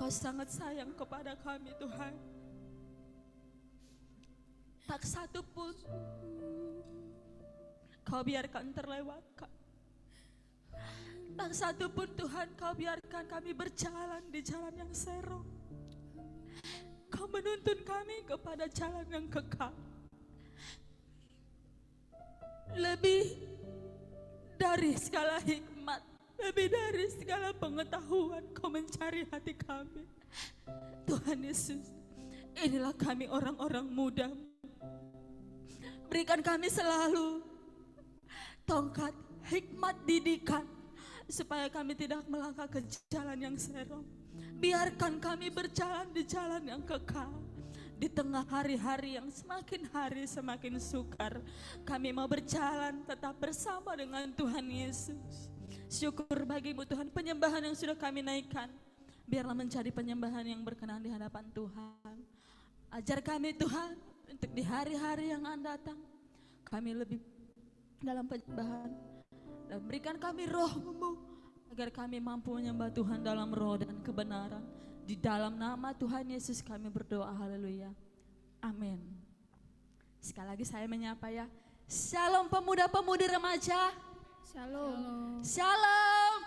Engkau sangat sayang kepada kami Tuhan. Tak satu pun Kau biarkan terlewatkan. Tak satu pun Tuhan Kau biarkan kami berjalan di jalan yang serong. Kau menuntun kami kepada jalan yang kekal. Lebih dari segala hikmat, lebih dari segala pengetahuan Kau mencari hati kami. Tuhan Yesus, inilah kami orang-orang muda. Berikan kami selalu tongkat hikmat didikan supaya kami tidak melangkah ke jalan yang serong. Biarkan kami berjalan di jalan yang kekal. Di tengah hari-hari yang semakin hari semakin sukar, kami mau berjalan tetap bersama dengan Tuhan Yesus. Syukur bagimu Tuhan, penyembahan yang sudah kami naikkan biarlah menjadi penyembahan yang berkenan di hadapan Tuhan. Ajar kami Tuhan untuk di hari-hari yang akan datang kami lebih dalam penyembahan, dan berikan kami roh-Mu agar kami mampu menyembah Tuhan dalam roh dan kebenaran. Di dalam nama Tuhan Yesus kami berdoa, haleluya, amin. Sekali lagi saya menyapa ya, shalom pemuda-pemudi remaja. Shalom. Shalom.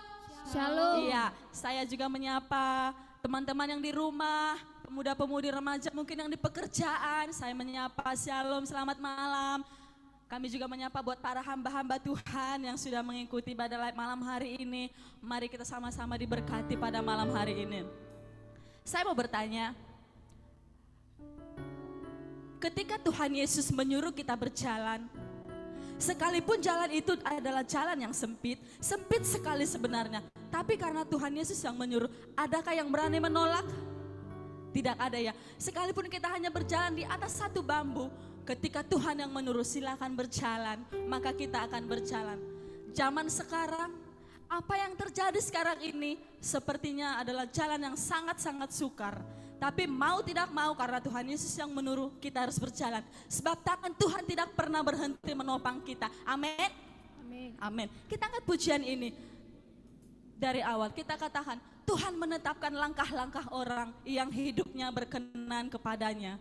Shalom. Iya, saya juga menyapa teman-teman yang di rumah, pemuda-pemudi remaja mungkin yang di pekerjaan. Saya menyapa shalom, selamat malam. Kami juga menyapa buat para hamba-hamba Tuhan yang sudah mengikuti ibadah live malam hari ini. Mari kita sama-sama diberkati pada malam hari ini. Saya mau bertanya, ketika Tuhan Yesus menyuruh kita berjalan, sekalipun jalan itu adalah jalan yang sempit, sempit sekali sebenarnya, tapi karena Tuhan Yesus yang menyuruh, adakah yang berani menolak? Tidak ada ya. Sekalipun kita hanya berjalan di atas satu bambu, ketika Tuhan yang menyuruh silakan berjalan, maka kita akan berjalan. Zaman sekarang, apa yang terjadi sekarang ini sepertinya adalah jalan yang sangat-sangat sukar. Tapi mau tidak mau karena Tuhan Yesus yang menyuruh, kita harus berjalan. Sebab tangan Tuhan tidak pernah berhenti menopang kita. Amin. Amin. Amin. Kita angkat pujian ini. Dari awal kita katakan, Tuhan menetapkan langkah-langkah orang yang hidupnya berkenan kepadanya.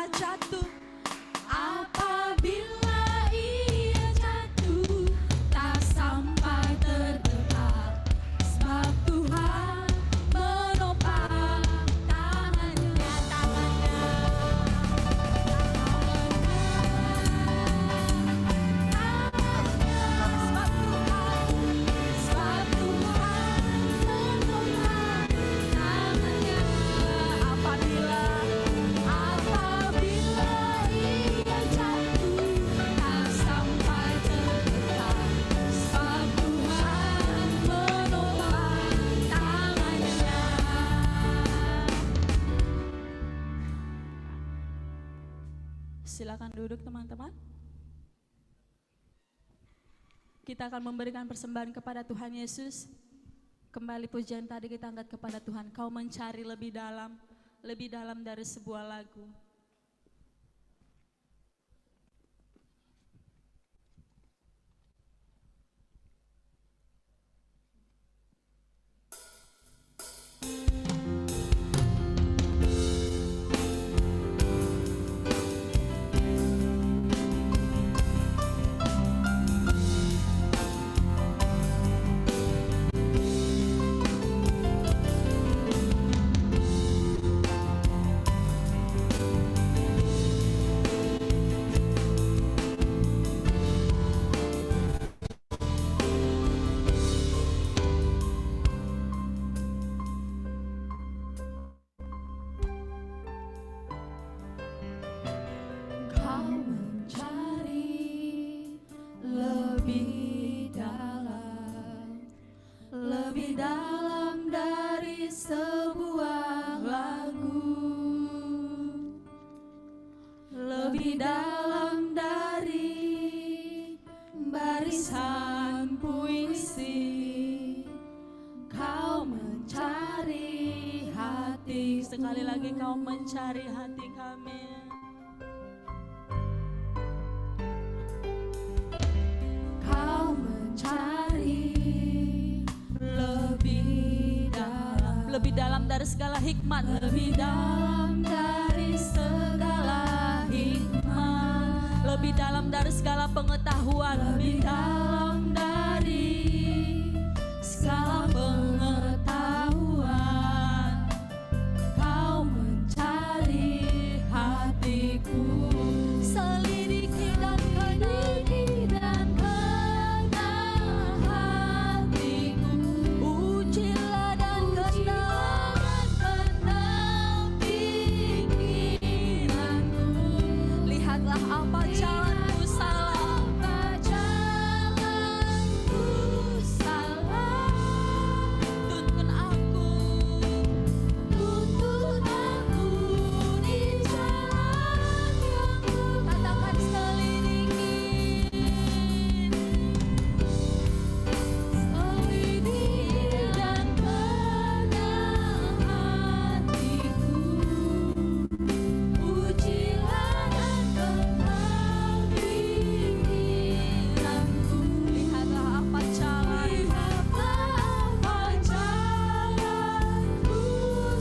ia jatuh, apabila ia jatuh, tak sampai terdekat, sebab Tuhan menopang tangannya, sebab Tuhan menopang tangannya, apabila ia jatuh, tak sampai terdekat, sebab Tuhan menopang tangannya. Silakan duduk teman-teman. Kita akan memberikan persembahan kepada Tuhan Yesus. Kembali pujian tadi kita angkat kepada Tuhan. Kau mencari lebih dalam dari sebuah lagu. Kau mencari lebih dalam dari sebuah lagu, lebih dalam dari barisan puisi. Kau mencari hati, sekali lagi kau mencari hati kami. Kau mencari lebih dalam dari segala hikmat, lebih dalam dari segala hikmat, lebih dalam dari segala pengetahuan, lebih dalam dari segala pengetahuan. Kau mencari hatiku, selidiki dan kenal hatiku, ujilah dan kenal pikiranku. Lihatlah apa jalanku salah, tuntun aku di jalan yang benar. Katakan selidiki dan kenal hatiku, ujilah dan kenal pikiranku. Lihatlah apa jalanku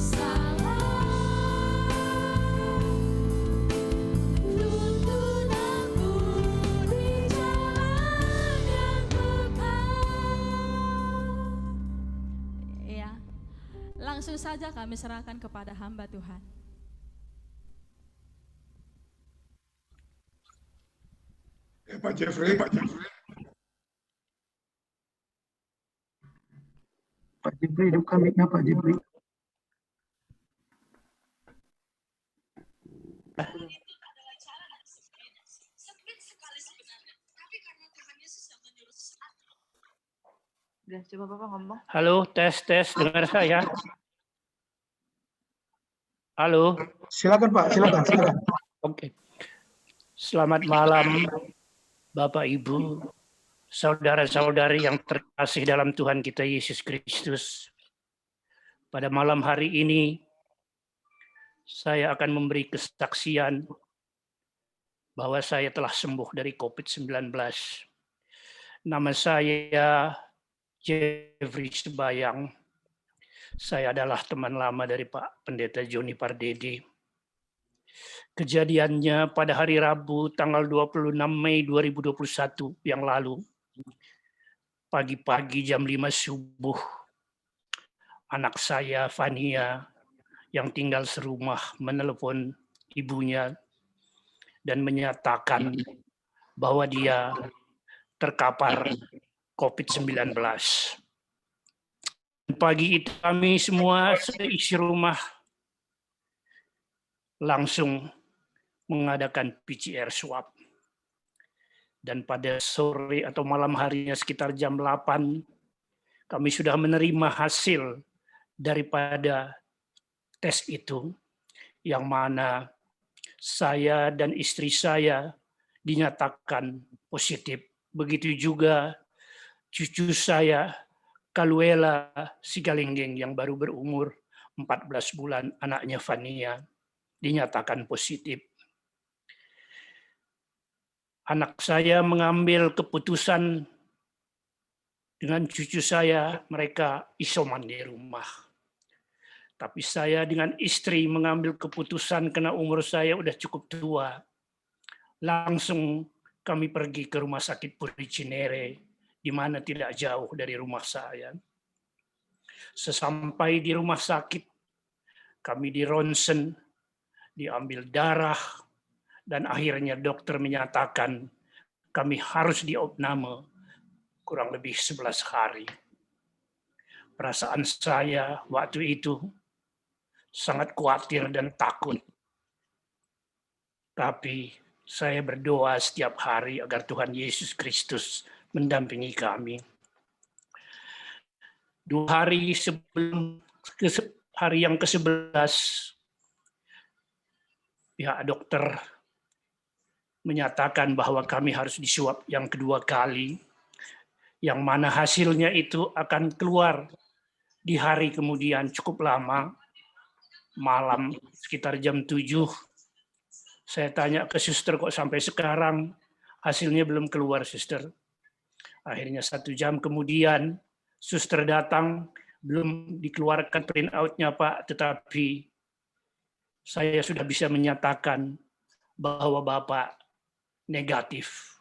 salah, tuntun aku di jalan yang benar. Ya, langsung saja kami serahkan kepada hamba Tuhan. Pak Jeffrey. Pak Jeffrey, hidupkan mic-nya Pak Jeffrey. Udah, coba Bapak ngomong. Halo, tes, dengar saya? Halo, Silakan Pak, silakan. oke. Selamat malam, Bapak, Ibu, saudara-saudari yang terkasih dalam Tuhan kita Yesus Kristus. Pada malam hari ini, saya akan memberi kesaksian bahwa saya telah sembuh dari COVID-19. Nama saya Jeffrey Sebayang. Saya adalah teman lama dari Pak Pendeta Joni Pardede. Kejadiannya pada hari Rabu tanggal 26 Mei 2021 yang lalu. Pagi-pagi jam 5 subuh, anak saya Fania yang tinggal serumah menelepon ibunya dan menyatakan bahwa dia terkapar COVID-19. Pagi itu kami semua seisi rumah langsung mengadakan PCR swab. Dan pada sore atau malam harinya sekitar jam 8, kami sudah menerima hasil daripada tes itu, yang mana saya dan istri saya dinyatakan positif. Begitu juga cucu saya, Kaluela Sigalinggeng, yang baru berumur 14 bulan, anaknya Fania, dinyatakan positif. Anak saya mengambil keputusan dengan cucu saya, mereka isoman di rumah. Tapi saya dengan istri mengambil keputusan karena umur saya udah cukup tua. Langsung kami pergi ke rumah sakit Puri Cinere, di mana tidak jauh dari rumah saya. Sesampai di rumah sakit, kami di ronsen, diambil darah, dan akhirnya dokter menyatakan kami harus diopname kurang lebih 11 hari. Perasaan saya waktu itu sangat khawatir dan takut. Tapi saya berdoa setiap hari agar Tuhan Yesus Kristus mendampingi kami. 2 hari sebelum hari yang ke-11, pihak dokter menyatakan bahwa kami harus disuap yang kedua kali, yang mana hasilnya itu akan keluar di hari kemudian cukup lama, malam sekitar jam 7. Saya tanya ke suster, kok sampai sekarang hasilnya belum keluar, suster. Akhirnya 1 jam kemudian suster datang, belum dikeluarkan print-out-nya Pak, tetapi saya sudah bisa menyatakan bahwa Bapak negatif.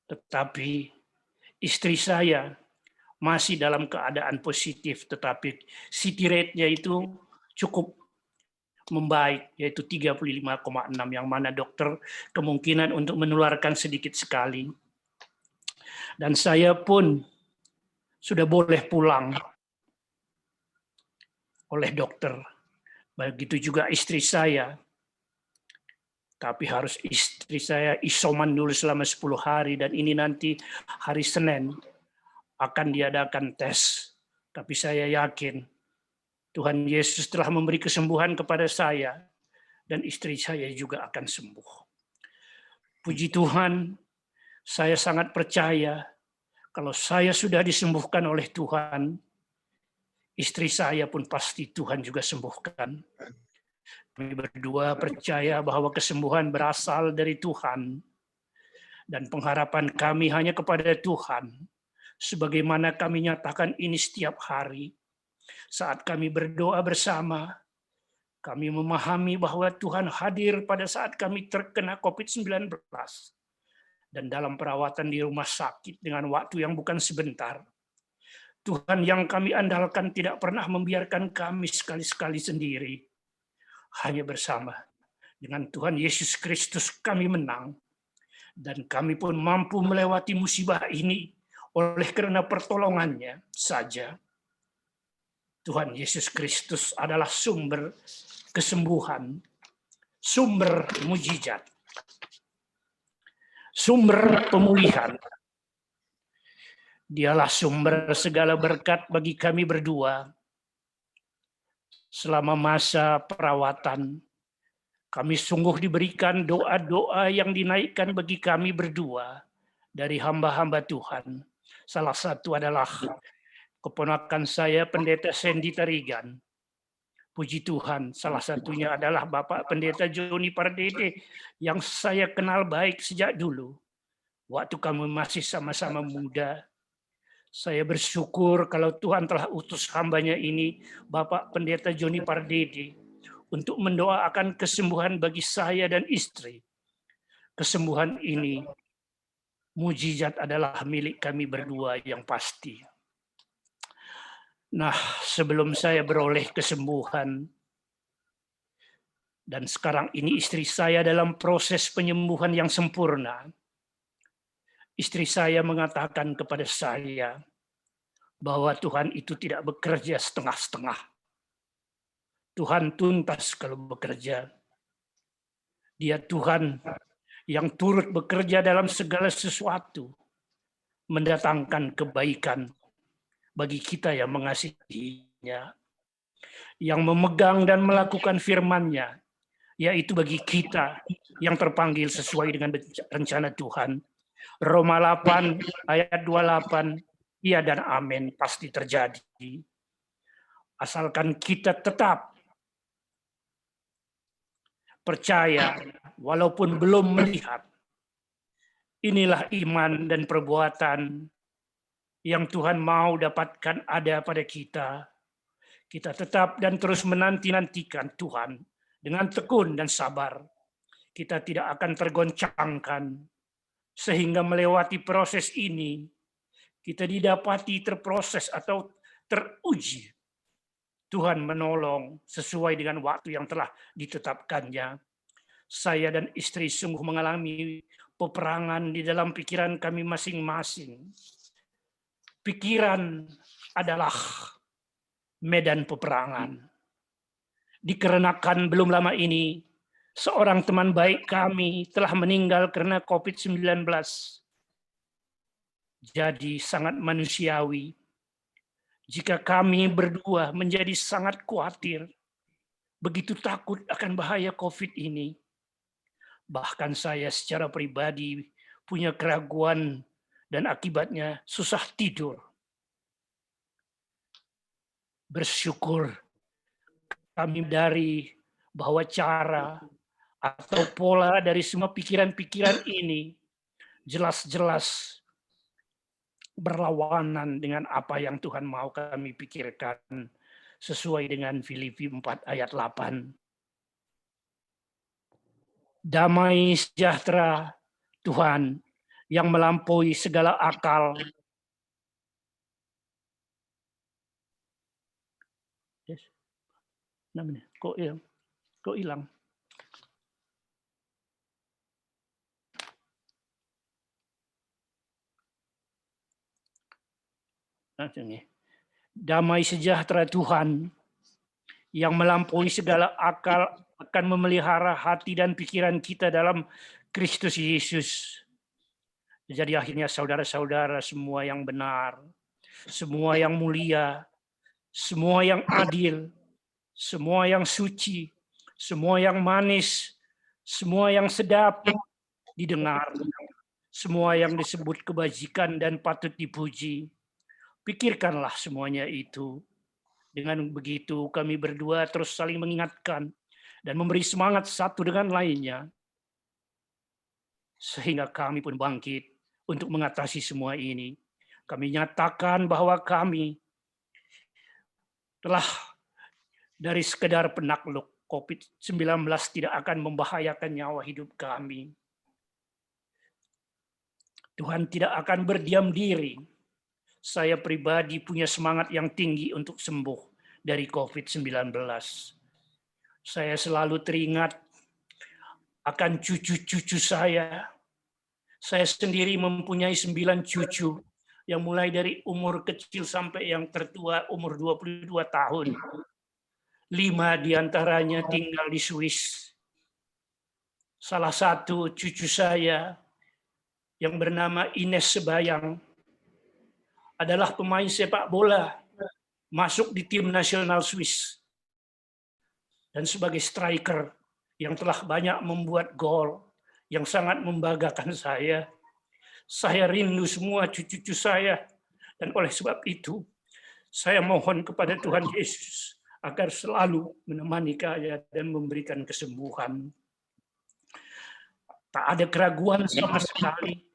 Tetapi istri saya masih dalam keadaan positif, tetapi CT rate-nya itu cukup membaik, yaitu 35,6, yang mana dokter kemungkinan untuk menularkan sedikit sekali. Dan saya pun sudah boleh pulang oleh dokter. Begitu juga istri saya. Tapi harus istri saya isoman dulu selama 10 hari, dan ini nanti hari Senin akan diadakan tes. Tapi saya yakin Tuhan Yesus telah memberi kesembuhan kepada saya, dan istri saya juga akan sembuh. Puji Tuhan, saya sangat percaya kalau saya sudah disembuhkan oleh Tuhan, istri saya pun pasti Tuhan juga sembuhkan. Kami berdua percaya bahwa kesembuhan berasal dari Tuhan, dan pengharapan kami hanya kepada Tuhan. Sebagaimana kami nyatakan ini setiap hari, saat kami berdoa bersama, kami memahami bahwa Tuhan hadir pada saat kami terkena COVID-19 dan dalam perawatan di rumah sakit dengan waktu yang bukan sebentar. Tuhan yang kami andalkan tidak pernah membiarkan kami sekali-sekali sendiri. Hanya bersama dengan Tuhan Yesus Kristus kami menang, dan kami pun mampu melewati musibah ini oleh karena pertolongannya saja. Tuhan Yesus Kristus adalah sumber kesembuhan, sumber mujizat, sumber pemulihan. Dialah sumber segala berkat bagi kami berdua. Selama masa perawatan, kami sungguh diberikan doa-doa yang dinaikkan bagi kami berdua dari hamba-hamba Tuhan. Salah satu adalah keponakan saya, Pendeta Sandy Tarigan. Puji Tuhan, salah satunya adalah Bapak Pendeta Joni Pardede yang saya kenal baik sejak dulu. Waktu kami masih sama-sama muda. Saya bersyukur kalau Tuhan telah utus hambanya ini, Bapak Pendeta Joni Pardede, untuk mendoakan kesembuhan bagi saya dan istri. Kesembuhan ini mujizat adalah milik kami berdua yang pasti. Nah, sebelum saya beroleh kesembuhan, dan sekarang ini istri saya dalam proses penyembuhan yang sempurna, istri saya mengatakan kepada saya bahwa Tuhan itu tidak bekerja setengah-setengah. Tuhan tuntas kalau bekerja. Dia Tuhan yang turut bekerja dalam segala sesuatu, mendatangkan kebaikan bagi kita yang mengasihinya, yang memegang dan melakukan firman-Nya, yaitu bagi kita yang terpanggil sesuai dengan rencana Tuhan. Roma 8 ayat 28, iya dan amin pasti terjadi. Asalkan kita tetap percaya walaupun belum melihat. Inilah iman dan perbuatan yang Tuhan mau dapatkan ada pada kita. Kita tetap dan terus menanti-nantikan Tuhan dengan tekun dan sabar. Kita tidak akan tergoncangkan sehingga melewati proses ini kita didapati terproses atau teruji. Tuhan menolong sesuai dengan waktu yang telah ditetapkannya. Saya dan istri sungguh mengalami peperangan di dalam pikiran kami masing-masing. Pikiran adalah medan peperangan. Dikarenakan belum lama ini, seorang teman baik kami telah meninggal karena COVID-19. Jadi sangat manusiawi jika kami berdua menjadi sangat khawatir, begitu takut akan bahaya COVID ini. Bahkan saya secara pribadi punya keraguan dan akibatnya susah tidur. Bersyukur kami dari bahwa cara atau pola dari semua pikiran-pikiran ini jelas-jelas berlawanan dengan apa yang Tuhan mau kami pikirkan sesuai dengan Filipi 4 ayat 8. Damai sejahtera Tuhan yang melampaui segala akal. Yes. Namanya kok hilang? Damai sejahtera Tuhan yang melampaui segala akal akan memelihara hati dan pikiran kita dalam Kristus Yesus. Jadi akhirnya saudara-saudara semua yang benar, semua yang mulia, semua yang adil, semua yang suci, semua yang manis, semua yang sedap didengar, semua yang disebut kebajikan dan patut dipuji. Pikirkanlah semuanya itu. Dengan begitu kami berdua terus saling mengingatkan dan memberi semangat satu dengan lainnya. Sehingga kami pun bangkit untuk mengatasi semua ini. Kami nyatakan bahwa kami telah dari sekedar penakluk COVID-19 tidak akan membahayakan nyawa hidup kami. Tuhan tidak akan berdiam diri. Saya pribadi punya semangat yang tinggi untuk sembuh dari COVID-19. Saya selalu teringat akan cucu-cucu saya. Saya sendiri mempunyai 9 cucu yang mulai dari umur kecil sampai yang tertua umur 22 tahun. 5 diantaranya tinggal di Swiss. Salah satu cucu saya yang bernama Ines Sebayang adalah pemain sepak bola masuk di tim nasional Swiss dan sebagai striker yang telah banyak membuat gol yang sangat membanggakan saya. Saya rindu semua cucu-cucu saya dan oleh sebab itu saya mohon kepada Tuhan Yesus agar selalu menemani saya dan memberikan kesembuhan. Tak ada keraguan sama sekali.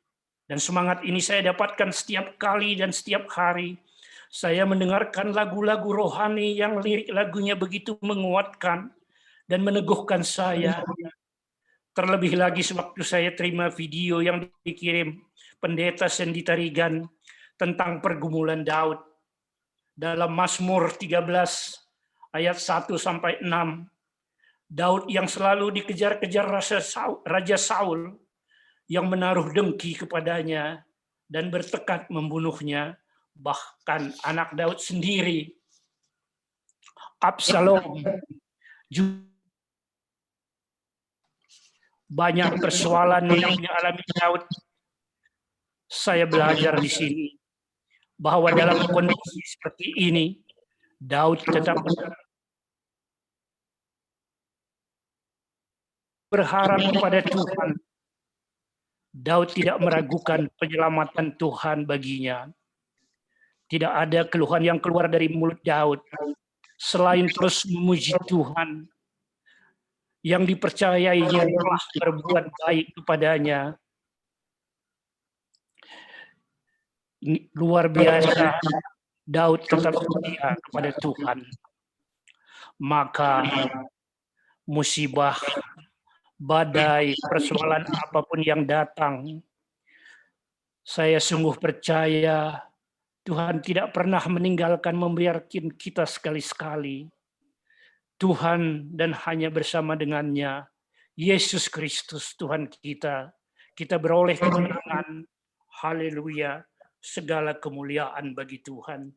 Dan semangat ini saya dapatkan setiap kali dan setiap hari. Saya mendengarkan lagu-lagu rohani yang lirik lagunya begitu menguatkan. dan meneguhkan saya. Terlebih lagi sewaktu saya terima video yang dikirim pendeta Sandy Tarigan tentang pergumulan Daud dalam Mazmur 13 ayat 1 sampai 6. Daud yang selalu dikejar-kejar Raja Saul yang menaruh dengki kepadanya dan bertekad membunuhnya, bahkan anak Daud sendiri, Absalom, juga banyak persoalan yang dialami Daud. Saya belajar di sini bahwa dalam kondisi seperti ini, Daud tetap berharap kepada Tuhan. Daud tidak meragukan penyelamatan Tuhan baginya. Tidak ada keluhan yang keluar dari mulut Daud selain terus memuji Tuhan yang dipercayainya telah berbuat baik kepadanya. Luar biasa, Daud tetap setia kepada Tuhan. Maka musibah, badai, persoalan apapun yang datang, saya sungguh percaya Tuhan tidak pernah meninggalkan, membiarkan kita sekali-sekali. Tuhan dan hanya bersama dengannya, Yesus Kristus Tuhan kita beroleh kemenangan. Haleluya, segala kemuliaan bagi Tuhan.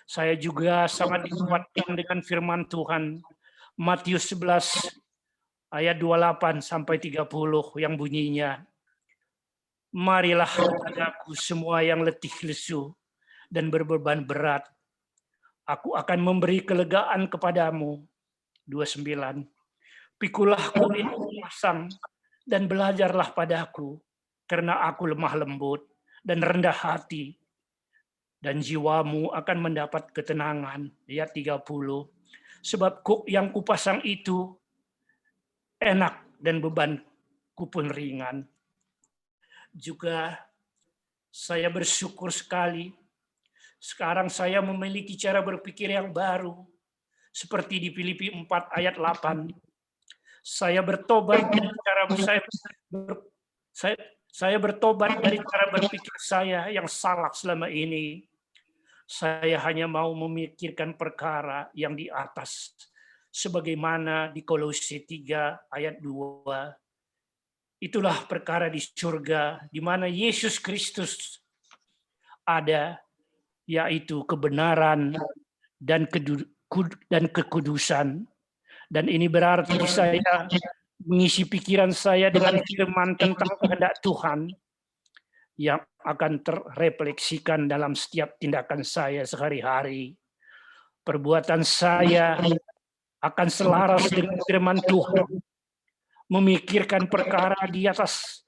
Saya juga sangat dikuatkan dengan firman Tuhan, Matius 11 ayat 28 sampai 30 yang bunyinya, marilah kepadaku semua yang letih lesu dan berbeban berat, aku akan memberi kelegaan kepadamu. 29. Pikulah koin pasang dan belajarlah padaku, karena aku lemah lembut dan rendah hati, dan jiwamu akan mendapat ketenangan. Ayat 30. Sebab yang kupasang itu enak dan bebanku pun ringan. Juga saya bersyukur sekali. Sekarang saya memiliki cara berpikir yang baru. Seperti di Filipi 4 ayat 8. Saya bertobat dari saya bertobat dari cara berpikir saya yang salah selama ini. Saya hanya mau memikirkan perkara yang di atas. Sebagaimana di Kolose 3 ayat 2. Itulah perkara di surga, di mana Yesus Kristus ada, yaitu kebenaran dan kekudusan. Dan ini berarti saya mengisi pikiran saya dengan firman tentang kehendak Tuhan yang akan terrefleksikan dalam setiap tindakan saya sehari-hari. Perbuatan saya akan selaras dengan firman Tuhan, memikirkan perkara di atas.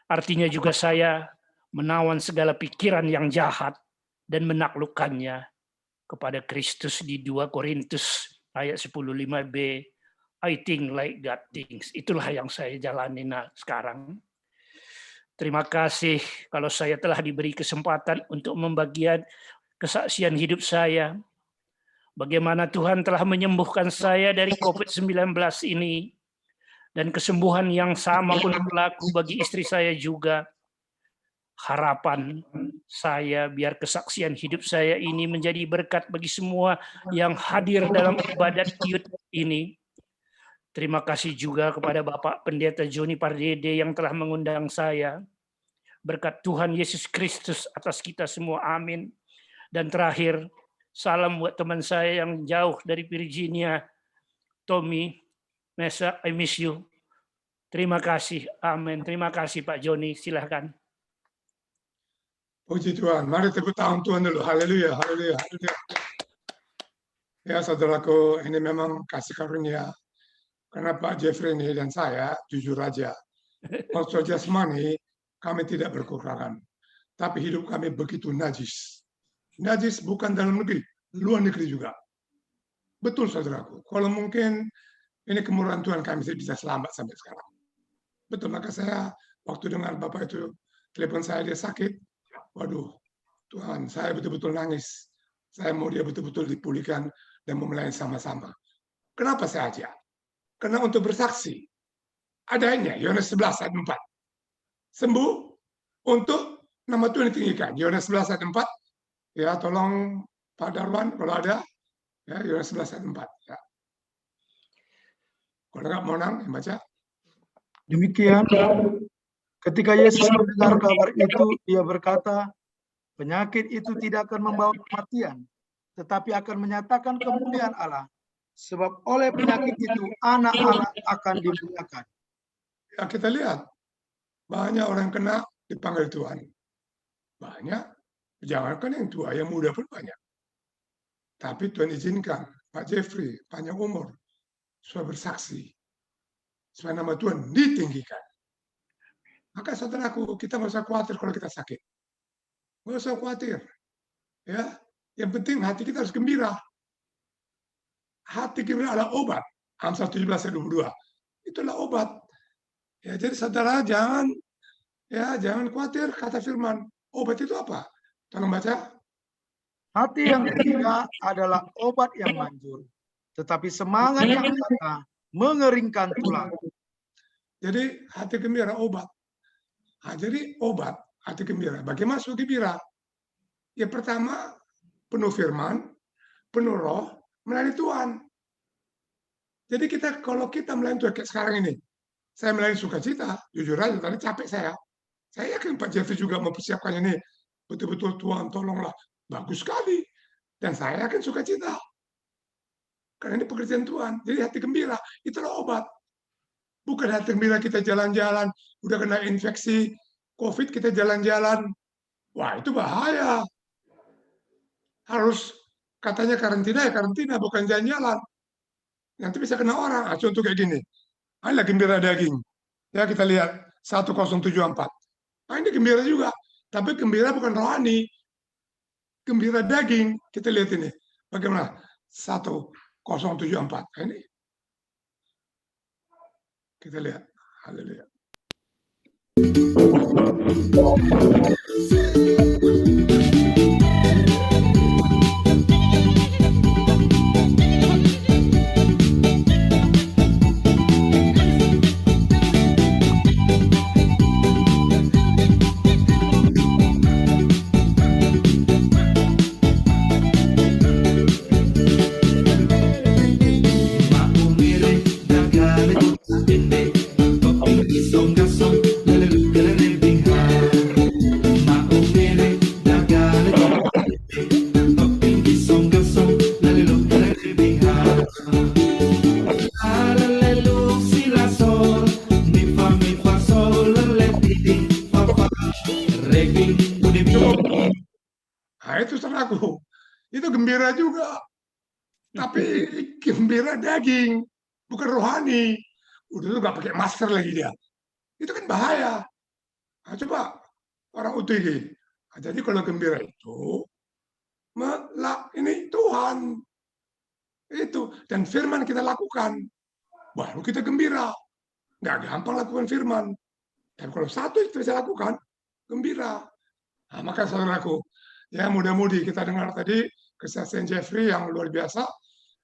Artinya juga saya menawan segala pikiran yang jahat dan menaklukkannya kepada Kristus. Di 2 Korintus ayat 10:5b, I think like God thinks. Itulah yang saya jalani sekarang. Terima kasih kalau saya telah diberi kesempatan untuk membagikan kesaksian hidup saya. Bagaimana Tuhan telah menyembuhkan saya dari COVID-19 ini. Dan kesembuhan yang sama pun berlaku bagi istri saya juga. Harapan saya biar kesaksian hidup saya ini menjadi berkat bagi semua yang hadir dalam ibadat Qiyut ini. Terima kasih juga kepada Bapak Pendeta Joni Pardede yang telah mengundang saya. Berkat Tuhan Yesus Kristus atas kita semua. Amin. Dan terakhir, salam buat teman saya yang jauh dari Virginia, Tommy, Mesa, I miss you. Terima kasih. Amin. Terima kasih Pak Joni. Silahkan. Puji Tuhan. Mari tepuk tangan Tuhan dulu. Haleluya, haleluya, haleluya. Ya saudaraku, ini memang kasih karunia. Karena Pak Jeffrey ini dan saya, jujur aja, kalau jasmani kami tidak berkekurangan. Tapi hidup kami begitu najis. Najis bukan dalam negeri, luar negeri juga. Betul saudaraku. Kalau mungkin ini kemurahan Tuhan kami bisa selamat sampai sekarang. Betul, maka saya waktu dengar Bapak itu telepon saya dia sakit. Waduh, Tuhan, saya betul-betul nangis. Saya mau dia betul-betul dipulihkan dan memelayani sama-sama. Kenapa saya ajak? Karena untuk bersaksi. Adanya Yohanes 11 ayat 4. Sembuh untuk nama Tuhan ditinggikan. Yohanes 11 ayat 4. Ya, tolong Pak Darwan kalau ada. Ya, Yohanes 11 ayat 4. Ya. Kalau nggak mau nang, yang baca. Demikian, ketika Yesus mendengar kabar itu, dia berkata, penyakit itu tidak akan membawa kematian, tetapi akan menyatakan kemuliaan Allah. Sebab oleh penyakit itu, anak Allah akan dimuliakan. Ya, kita lihat. Banyak orang kena dipanggil Tuhan. Banyak. Jangankan yang tua, yang muda pun banyak. Tapi Tuhan izinkan Pak Jeffrey, panjang umur, supaya bersaksi. Supaya nama Tuhan ditinggikan. Maka saudaraku, kita nggak usah khawatir kalau kita sakit. Nggak usah khawatir. Ya, yang penting hati kita harus gembira. Hati gembira adalah obat. Amsal 17 ayat 22. Itulah obat. Ya, jadi saudara jangan khawatir, kata firman. Obat itu apa? Tolong baca. Hati yang gembira adalah obat yang manjur, tetapi semangat yang lemah mengeringkan tulang. Jadi hati gembira obat. Nah, jadi obat hati gembira. Bagaimana supaya gembira? Yang pertama, penuh firman, penuh roh, melayani Tuhan. Jadi kalau kita melayani Tuhan kayak sekarang ini, saya melayani sukacita, jujur aja tadi capek saya. Saya yakin Pak Jeffrey juga mempersiapkannya nih. Betul-betul Tuhan tolonglah. Bagus sekali. Dan saya yakin sukacita. Karena ini pekerjaan Tuhan. Jadi hati gembira, itulah obat. Bukan hati gembira kita jalan-jalan, udah kena infeksi COVID kita jalan-jalan. Wah, itu bahaya. Harus katanya karantina ya karantina, bukan jalan-jalan. Nanti bisa kena orang. Contoh kayak gini. Ada gembira daging. Ya kita lihat 1074. Nah, ini gembira juga. Tapi gembira bukan rohani. Gembira daging. Kita lihat ini. Bagaimana? 1074. Nah, ini. Kita lihat. Haleluya. Nah, itu saudaraku. Itu gembira juga. Tapi gembira daging. Bukan rohani. Udah tuh nggak pakai masker lagi dia. Itu kan bahaya. Nah, coba orang UTG. Nah, jadi kalau gembira itu, ini Tuhan. Itu. Dan firman kita lakukan. Baru kita gembira. Nggak gampang lakukan firman. Dan kalau satu itu bisa lakukan, gembira. Nah, maka saudaraku, ya mudah-mudi kita dengar tadi kesaksian Jeffrey yang luar biasa.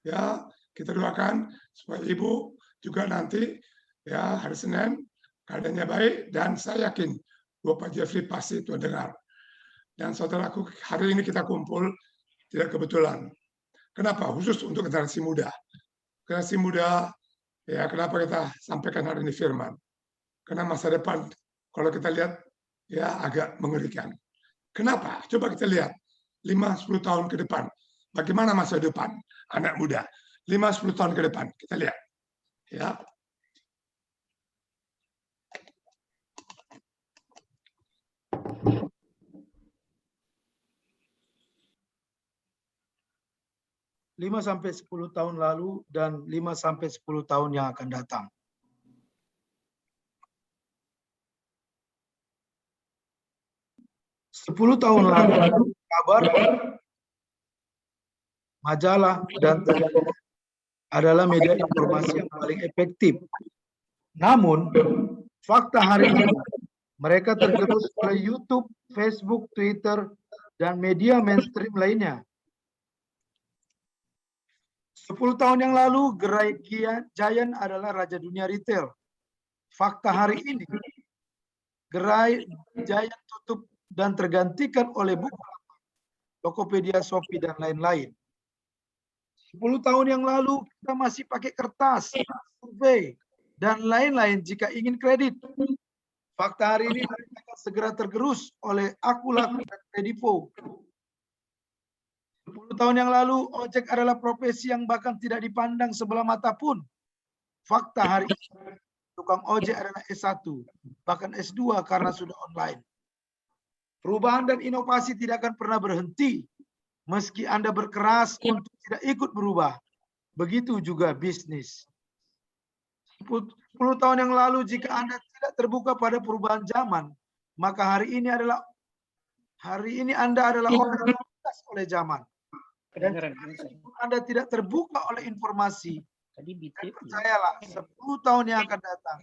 Ya, kita doakan supaya Ibu juga nanti ya hari Senin keadaannya baik dan saya yakin Bapak Jeffrey pasti Tuhan dengar. Dan saudaraku, hari ini kita kumpul tidak kebetulan. Kenapa? Khusus untuk generasi muda. Generasi muda, ya kenapa kita sampaikan hari ini firman? Karena masa depan, kalau kita lihat, ya agak mengerikan. Kenapa? Coba kita lihat 5-10 tahun ke depan. Bagaimana masa depan anak muda? 5-10 tahun ke depan. Kita lihat. Ya. Lima sampai 10 tahun lalu dan 5 sampai 10 tahun yang akan datang. Sepuluh tahun lalu, kabar, majalah, dan televisi adalah media informasi yang paling efektif. Namun, fakta hari ini, mereka tergerus oleh YouTube, Facebook, Twitter, dan media mainstream lainnya. 10 tahun yang lalu, gerai Giant adalah raja dunia retail. Fakta hari ini, gerai Giant tutup dan tergantikan oleh Bukalapak, Tokopedia, Shopee, dan lain-lain. 10 tahun yang lalu, kita masih pakai kertas, survei, dan lain-lain jika ingin kredit. Fakta hari ini mereka akan segera tergerus oleh Akulaku dan Kredivo. 10 tahun yang lalu, ojek adalah profesi yang bahkan tidak dipandang sebelah mata pun. Fakta hari ini, tukang ojek adalah S1, bahkan S2 karena sudah online. Perubahan dan inovasi tidak akan pernah berhenti, meski Anda berkeras untuk tidak ikut berubah. Begitu juga bisnis. 10 tahun yang lalu, jika Anda tidak terbuka pada perubahan zaman, maka hari ini Anda adalah orang yang dilindas oleh zaman. Dan Anda tidak terbuka oleh informasi. Percayalah, 10 tahun yang akan datang,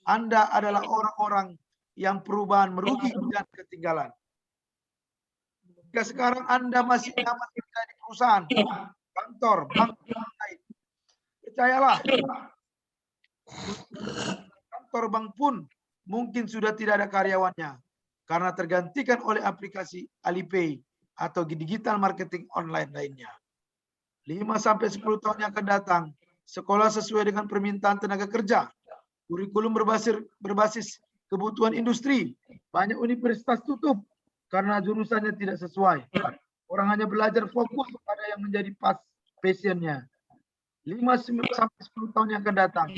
Anda adalah orang-orang yang perubahan merugi dan ketinggalan. Jika sekarang Anda masih nyaman kerja di perusahaan, kantor, bank, dan lain, percayalah, kantor bank pun mungkin sudah tidak ada karyawannya karena tergantikan oleh aplikasi Alipay atau digital marketing online lainnya. 5-10 tahun yang akan datang, sekolah sesuai dengan permintaan tenaga kerja, kurikulum berbasis kebutuhan industri, banyak universitas tutup karena jurusannya tidak sesuai. Orang hanya belajar fokus pada yang menjadi passionnya. 5-10 tahun yang akan datang,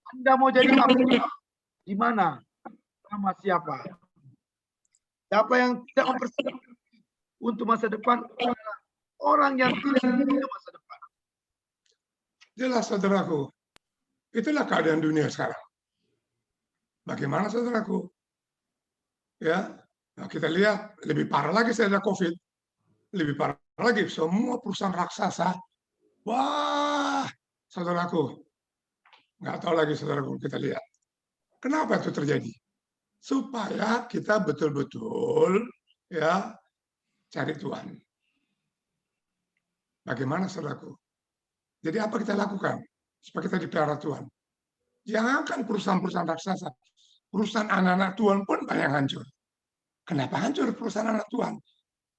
Anda mau jadi apa? Di mana? Sama siapa? Siapa yang tidak mempersiapkan untuk masa depan adalah orang yang tidak punya masa depan. Jelas saudaraku, itulah keadaan dunia sekarang. Bagaimana saudaraku? Ya, nah kita lihat lebih parah lagi setelah COVID, lebih parah lagi semua perusahaan raksasa. Wah, saudaraku, nggak tahu lagi saudaraku, kita lihat. Kenapa itu terjadi? Supaya kita betul-betul ya cari Tuhan. Bagaimana saudaraku? Jadi apa kita lakukan supaya kita dipelihara Tuhan? Jangankan perusahaan-perusahaan raksasa, perusahaan anak-anak Tuhan pun banyak yang hancur. Kenapa hancur perusahaan anak Tuhan?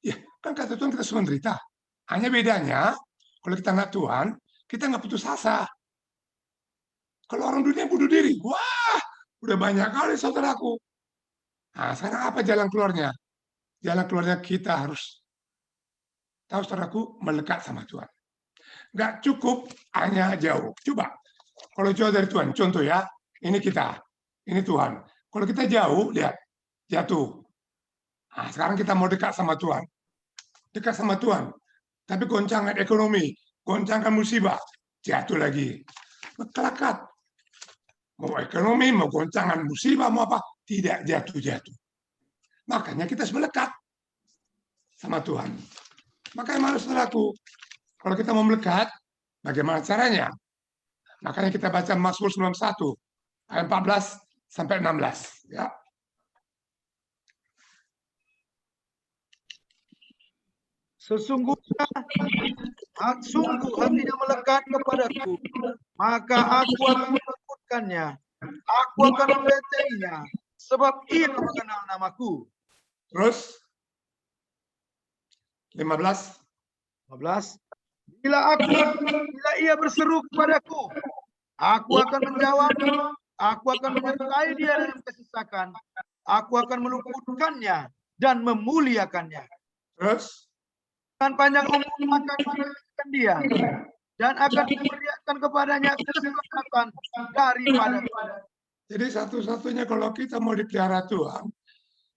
Ya, kan kata Tuhan kita semua menderita. Hanya bedanya, kalau kita anak Tuhan, kita nggak putus asa. Kalau orang dunia bunuh diri, wah, udah banyak kali saudaraku. Nah, sekarang apa jalan keluarnya? Jalan keluarnya kita harus tahu saudaraku, melekat sama Tuhan. Nggak cukup hanya jauh. Coba, kalau jauh dari Tuhan, contoh ya, ini kita, ini Tuhan. Kalau kita jauh, lihat, jatuh. Nah, sekarang kita mau dekat sama Tuhan. Dekat sama Tuhan. Tapi goncangan ekonomi, goncangan musibah, jatuh lagi. Kelakat. Mau ekonomi, mau goncangan musibah, mau apa, tidak jatuh-jatuh. Makanya kita harus melekat sama Tuhan. Makanya malu saudaraku, kalau kita mau melekat, bagaimana caranya? Makanya kita baca Mazmur 91, ayat 14 sampai 16. Ya. Sesungguhnya, sungguh hatinya melekat kepadaku, maka aku akan menakutkannya, aku akan membelainya, sebab ia mengenal namaku. Terus 15. Bila ia berseru kepadaku, aku akan menjawab, aku akan menyertai dia dalam kesesakan, aku akan meluputkannya dan memuliakannya. Terus Dengan panjang umur akan memuliakan dia dan akan memberikan kepadanya keselamatan daripada. jadi satu-satunya kalau kita mau dipelihara Tuhan,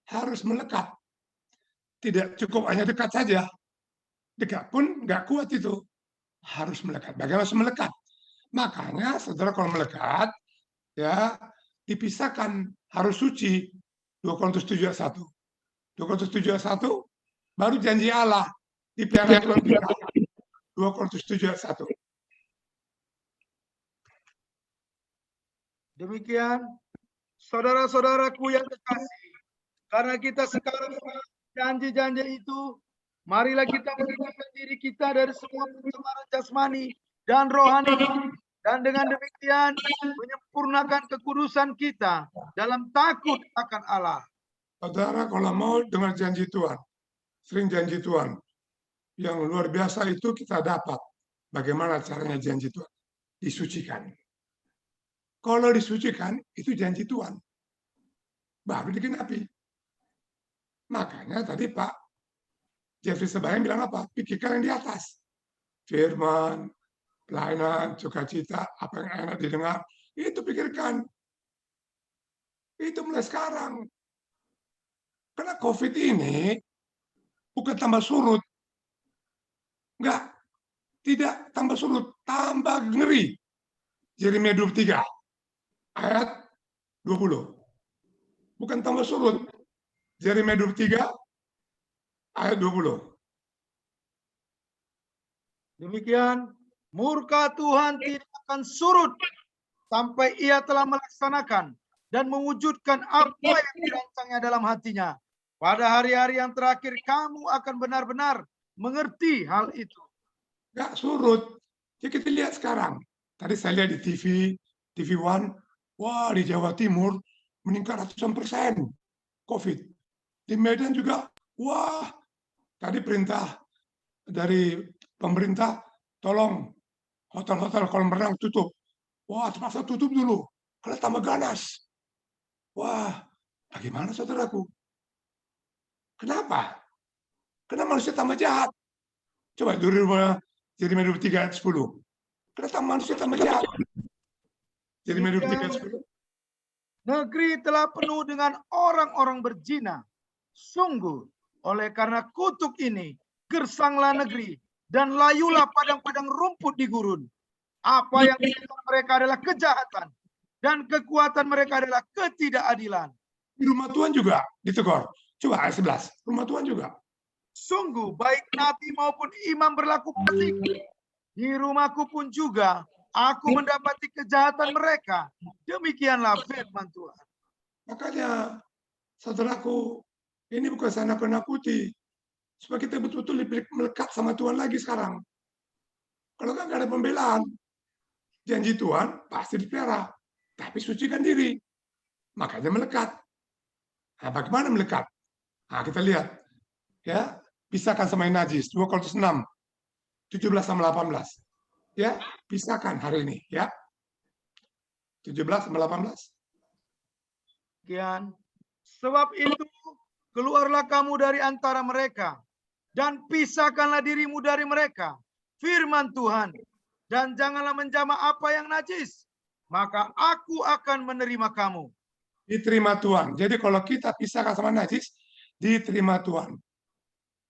harus melekat. Tidak cukup hanya dekat saja. Dekat pun nggak kuat itu. Harus melekat. Bagaimana harus melekat? Makanya saudara kalau melekat, ya dipisahkan, harus suci. 2 Korintus 7:1. 2 Korintus 7:1 baru janji Allah. Dipelihara Tuhan kita. 2 Korintus 7:1. Demikian, saudara-saudaraku yang terkasih, karena kita sekarang janji-janji itu, marilah kita menghilangkan diri kita dari semua pencemaran jasmani dan rohani, dan dengan demikian menyempurnakan kekudusan kita dalam takut akan Allah. Saudara, kalau mau dengar janji Tuhan, sering janji Tuhan, yang luar biasa itu kita dapat. Bagaimana caranya janji Tuhan? Disucikan. Kalau disucikan, itu janji Tuhan. Baru digenapi. Makanya tadi Pak Jeffrey Sebayang bilang apa? Pikirkan yang di atas. Firman, pelayanan, sukacita, apa yang enak didengar, itu pikirkan. Itu mulai sekarang. Karena COVID ini bukan tambah surut. Enggak. Tidak tambah surut, tambah ngeri. Yeremia 23 ayat 20. Bukan tambah surut. Yeremia 23 ayat 20. Demikian, murka Tuhan tidak akan surut sampai ia telah melaksanakan dan mewujudkan apa yang dirancangnya dalam hatinya. Pada hari-hari yang terakhir, kamu akan benar-benar mengerti hal itu. Nggak surut. Ya kita lihat sekarang. Tadi saya lihat di TV One, wah di Jawa Timur meningkat ratusan persen COVID. Di Medan juga, wah tadi perintah dari pemerintah, tolong hotel-hotel kolam renang tutup. Wah terpaksa tutup dulu, karena tambah ganas. Wah, bagaimana saudaraku? Kenapa? Karena manusia tambah jahat. Coba Yeremia 23 ayat 10. Kenapa manusia tambah jahat? Yeremia 23 ayat 10. Negeri telah penuh dengan orang-orang berzina. Sungguh, oleh karena kutuk ini, gersanglah negeri dan layulah padang-padang rumput di gurun. Apa yang dilakukan mereka adalah kejahatan dan kekuatan mereka adalah ketidakadilan. Di rumah Tuhan juga ditegur. Coba ayat 11. Rumah Tuhan juga. Sungguh, baik nabi maupun imam berlaku fasik. Di rumahku pun juga aku mendapati kejahatan mereka. Demikianlah firman Tuhan. Makanya, saudaraku, ini bukan saya nakut-nakuti. Supaya kita betul-betul melekat sama Tuhan lagi sekarang. Kalau nggak ada pembelaan, janji Tuhan pasti dipelihara. Tapi sucikan diri. Makanya melekat. Nah, bagaimana melekat? Nah, kita lihat. Ya, pisahkan sama yang najis. 2 Korintus 6, 17 sama 18. Ya, pisahkan hari ini. Ya, 17 sama 18. Sekian. Sebab itu, keluarlah kamu dari antara mereka dan pisahkanlah dirimu dari mereka. Firman Tuhan. Dan janganlah menjamah apa yang najis. Maka aku akan menerima kamu. Diterima Tuhan. Jadi kalau kita pisahkan sama najis, diterima Tuhan.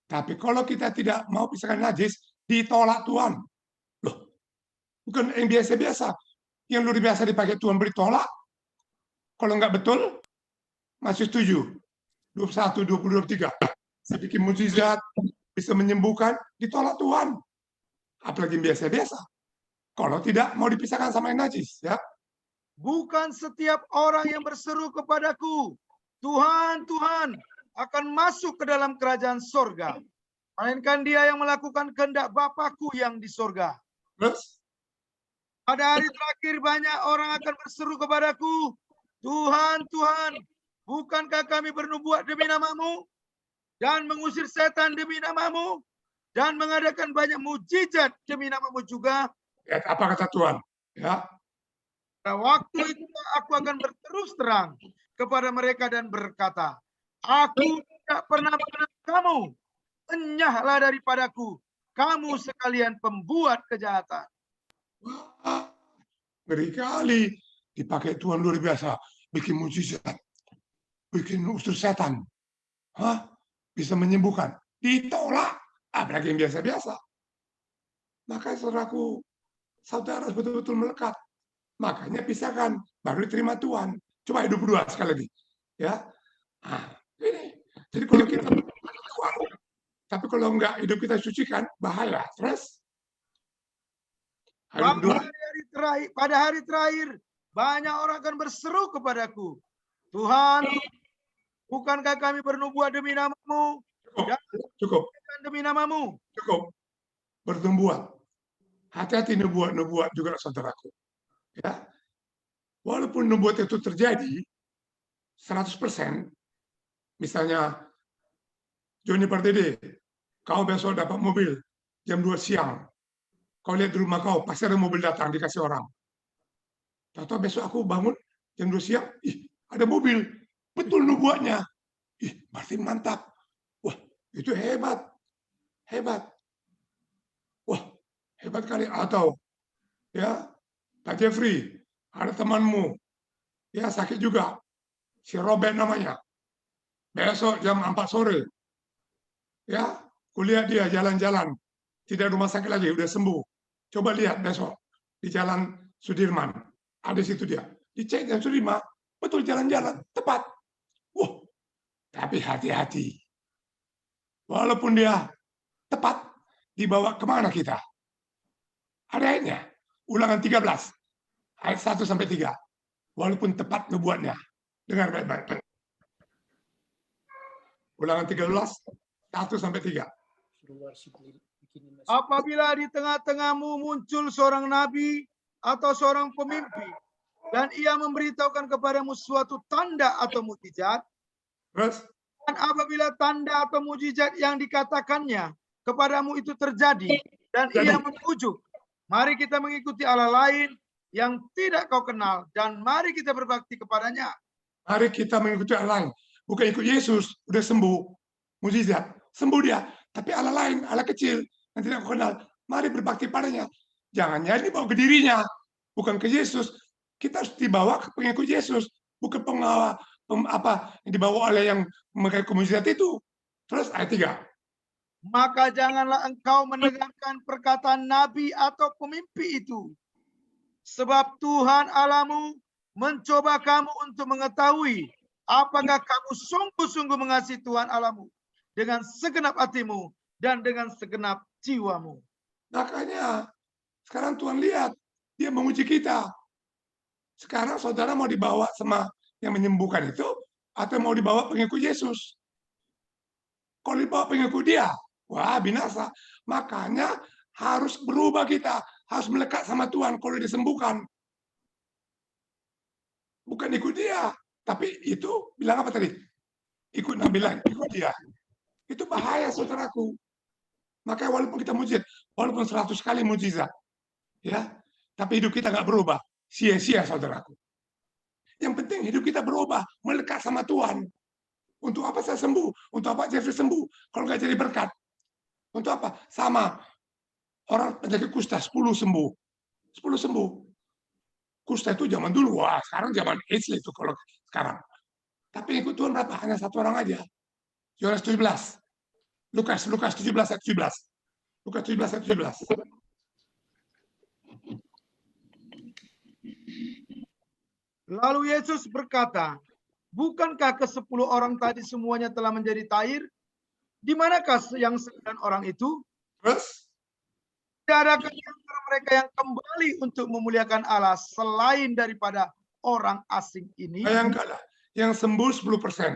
Tapi kalau kita tidak mau pisahkan najis, ditolak Tuhan. Loh, bukan yang biasa-biasa. Yang luar biasa dipakai Tuhan beri tolak. Kalau nggak betul, masih setuju. 21, 20, 23. Saya bikin mukjizat, bisa menyembuhkan, ditolak Tuhan. Apalagi yang biasa-biasa. Kalau tidak mau dipisahkan sama yang najis, ya. Bukan setiap orang yang berseru kepadaku, Tuhan, Tuhan, akan masuk ke dalam kerajaan sorga. Melainkan dia yang melakukan kehendak Bapakku yang di sorga. Terus, Pada hari terakhir banyak orang akan berseru kepadaku, Tuhan, Tuhan, bukankah kami bernubuat demi namamu? Dan mengusir setan demi namamu? Dan mengadakan banyak mujizat demi namamu juga? lihat apa kata Tuhan. Ya, Pada waktu itu aku akan berterus terang kepada mereka dan berkata, aku tidak pernah mengenal kamu. Enyahlah daripadaku, kamu sekalian pembuat kejahatan. wah, ngeri kali. Dipakai Tuhan luar biasa. Bikin mujizat. Bikin usir setan. Hah? Bisa menyembuhkan. Ditolak. Apalagi yang biasa-biasa. Maka saudaraku, saudara harus betul-betul melekat. Makanya pisahkan. Baru diterima Tuhan. Coba hidup berdua sekali lagi. Ya. Nah, ini. Jadi kalau kita Tuhan, tapi kalau enggak hidup kita sucikan, bahaya. Stres. Hidup berdua. Pada hari terakhir, banyak orang akan berseru kepadaku, Tuhan, bukankah kami bernubuat demi namamu? Cukup. Demi namamu. Cukup. Bertumbuhan. hati-hati nubuat juga saudaraku. Ya, walaupun nubuat itu terjadi 100%, misalnya Joni Pardede, kau besok dapat mobil jam 2 siang. Kau lihat di rumah kau, pasti ada mobil datang dikasih orang. Tahu besok aku bangun jam 2 siang, ada mobil. Betul nubuatnya. Berarti mantap. Wah, itu hebat. Hebat. Wah, hebat kali. Atau ya, Pak Jeffrey, ada temanmu ya sakit juga. Si Robert namanya. Besok jam 4 sore. Ya, kuliah dia jalan-jalan. Tidak rumah sakit lagi, udah sembuh. Coba lihat besok di Jalan Sudirman. Ada situ dia. Dicek Jalan Sudirman, betul jalan-jalan, tepat. Wah, tapi hati-hati. Walaupun dia tepat, dibawa kemana kita? Ada ayatnya. Ulangan 13, ayat 1-3. Walaupun tepat nubuatnya. Dengar baik-baik. Ulangan 13, 1-3. Apabila di tengah-tengahmu muncul seorang nabi atau seorang pemimpin, dan ia memberitahukan kepadamu suatu tanda atau mukjizat, Terus, dan apabila tanda atau mukjizat yang dikatakannya kepadamu itu terjadi, dan ia membujuk, mari kita mengikuti Allah lain yang tidak kau kenal, dan mari kita berbakti kepadanya. mari kita mengikuti Allah lain. Bukan ikut Yesus, udah sembuh. Mujizat, sembuh dia. Tapi Allah lain, Allah kecil, yang tidak kau kenal. Mari berbakti padanya. Jangan jadi bawa ke dirinya. Bukan ke Yesus. Kita harus dibawa ke pengikut Yesus. Bukan pengawal yang dibawa oleh yang memakai mujizat itu. Terus ayat 3. Maka janganlah engkau mendengarkan perkataan nabi atau pemimpi itu. Sebab Tuhan Allahmu mencoba kamu untuk mengetahui apakah kamu sungguh-sungguh mengasihi Tuhan Allahmu dengan segenap hatimu dan dengan segenap jiwamu. Makanya sekarang Tuhan lihat, dia menguji kita. Sekarang saudara mau dibawa sama yang menyembuhkan itu, atau mau dibawa pengikut Yesus? Kalau dibawa pengikut dia, wah binasa. Makanya harus berubah kita, harus melekat sama Tuhan kalau disembuhkan. Bukan ikut dia, tapi itu bilang apa tadi? Ikut nabi lain, ikut dia. Itu bahaya saudaraku. Makanya walaupun kita mujizat, walaupun 100 kali mujizat, ya, tapi hidup kita nggak berubah, sia-sia saudaraku. Yang penting hidup kita berubah, melekat sama Tuhan. Untuk apa saya sembuh? Untuk apa Jeffrey sembuh? Kalau nggak jadi berkat. Untuk apa? Sama orang penyakit kusta 10 sembuh. 10 sembuh. Kusta itu zaman dulu, wah sekarang zaman AIDS itu kalau sekarang. Tapi ikut Tuhan berapa? Hanya 1 orang aja. Yohanes 17. Lukas 17 ayat 17. Lukas 17 ayat 17. Lalu Yesus berkata, bukankah ke-10 orang tadi semuanya telah menjadi tahir? Di manakah yang 9 orang itu? Terus, Tidak ada antara mereka yang kembali untuk memuliakan Allah selain daripada orang asing ini. bayangkanlah, yang sembuh 10%,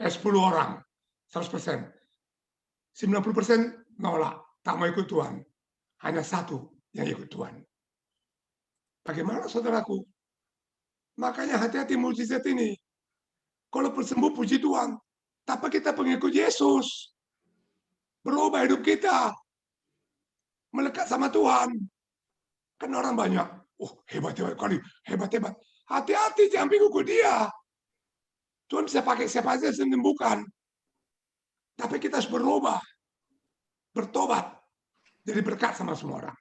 10 orang, 100%. 90% nolak, tak mau ikut Tuhan. Hanya 1 yang ikut Tuhan. Bagaimana saudaraku? Makanya hati-hati mujizat ini. Kalau sembuh puji Tuhan. Tapi kita pengikut Yesus. Berubah hidup kita. Melekat sama Tuhan. Kan orang banyak. Oh hebat-hebat kali. Hebat-hebat. Hati-hati jangan ikut dia. Tuhan bisa pakai siapa saja menyembuhkan. Tapi kita harus berubah. Bertobat. Jadi berkat sama semua orang.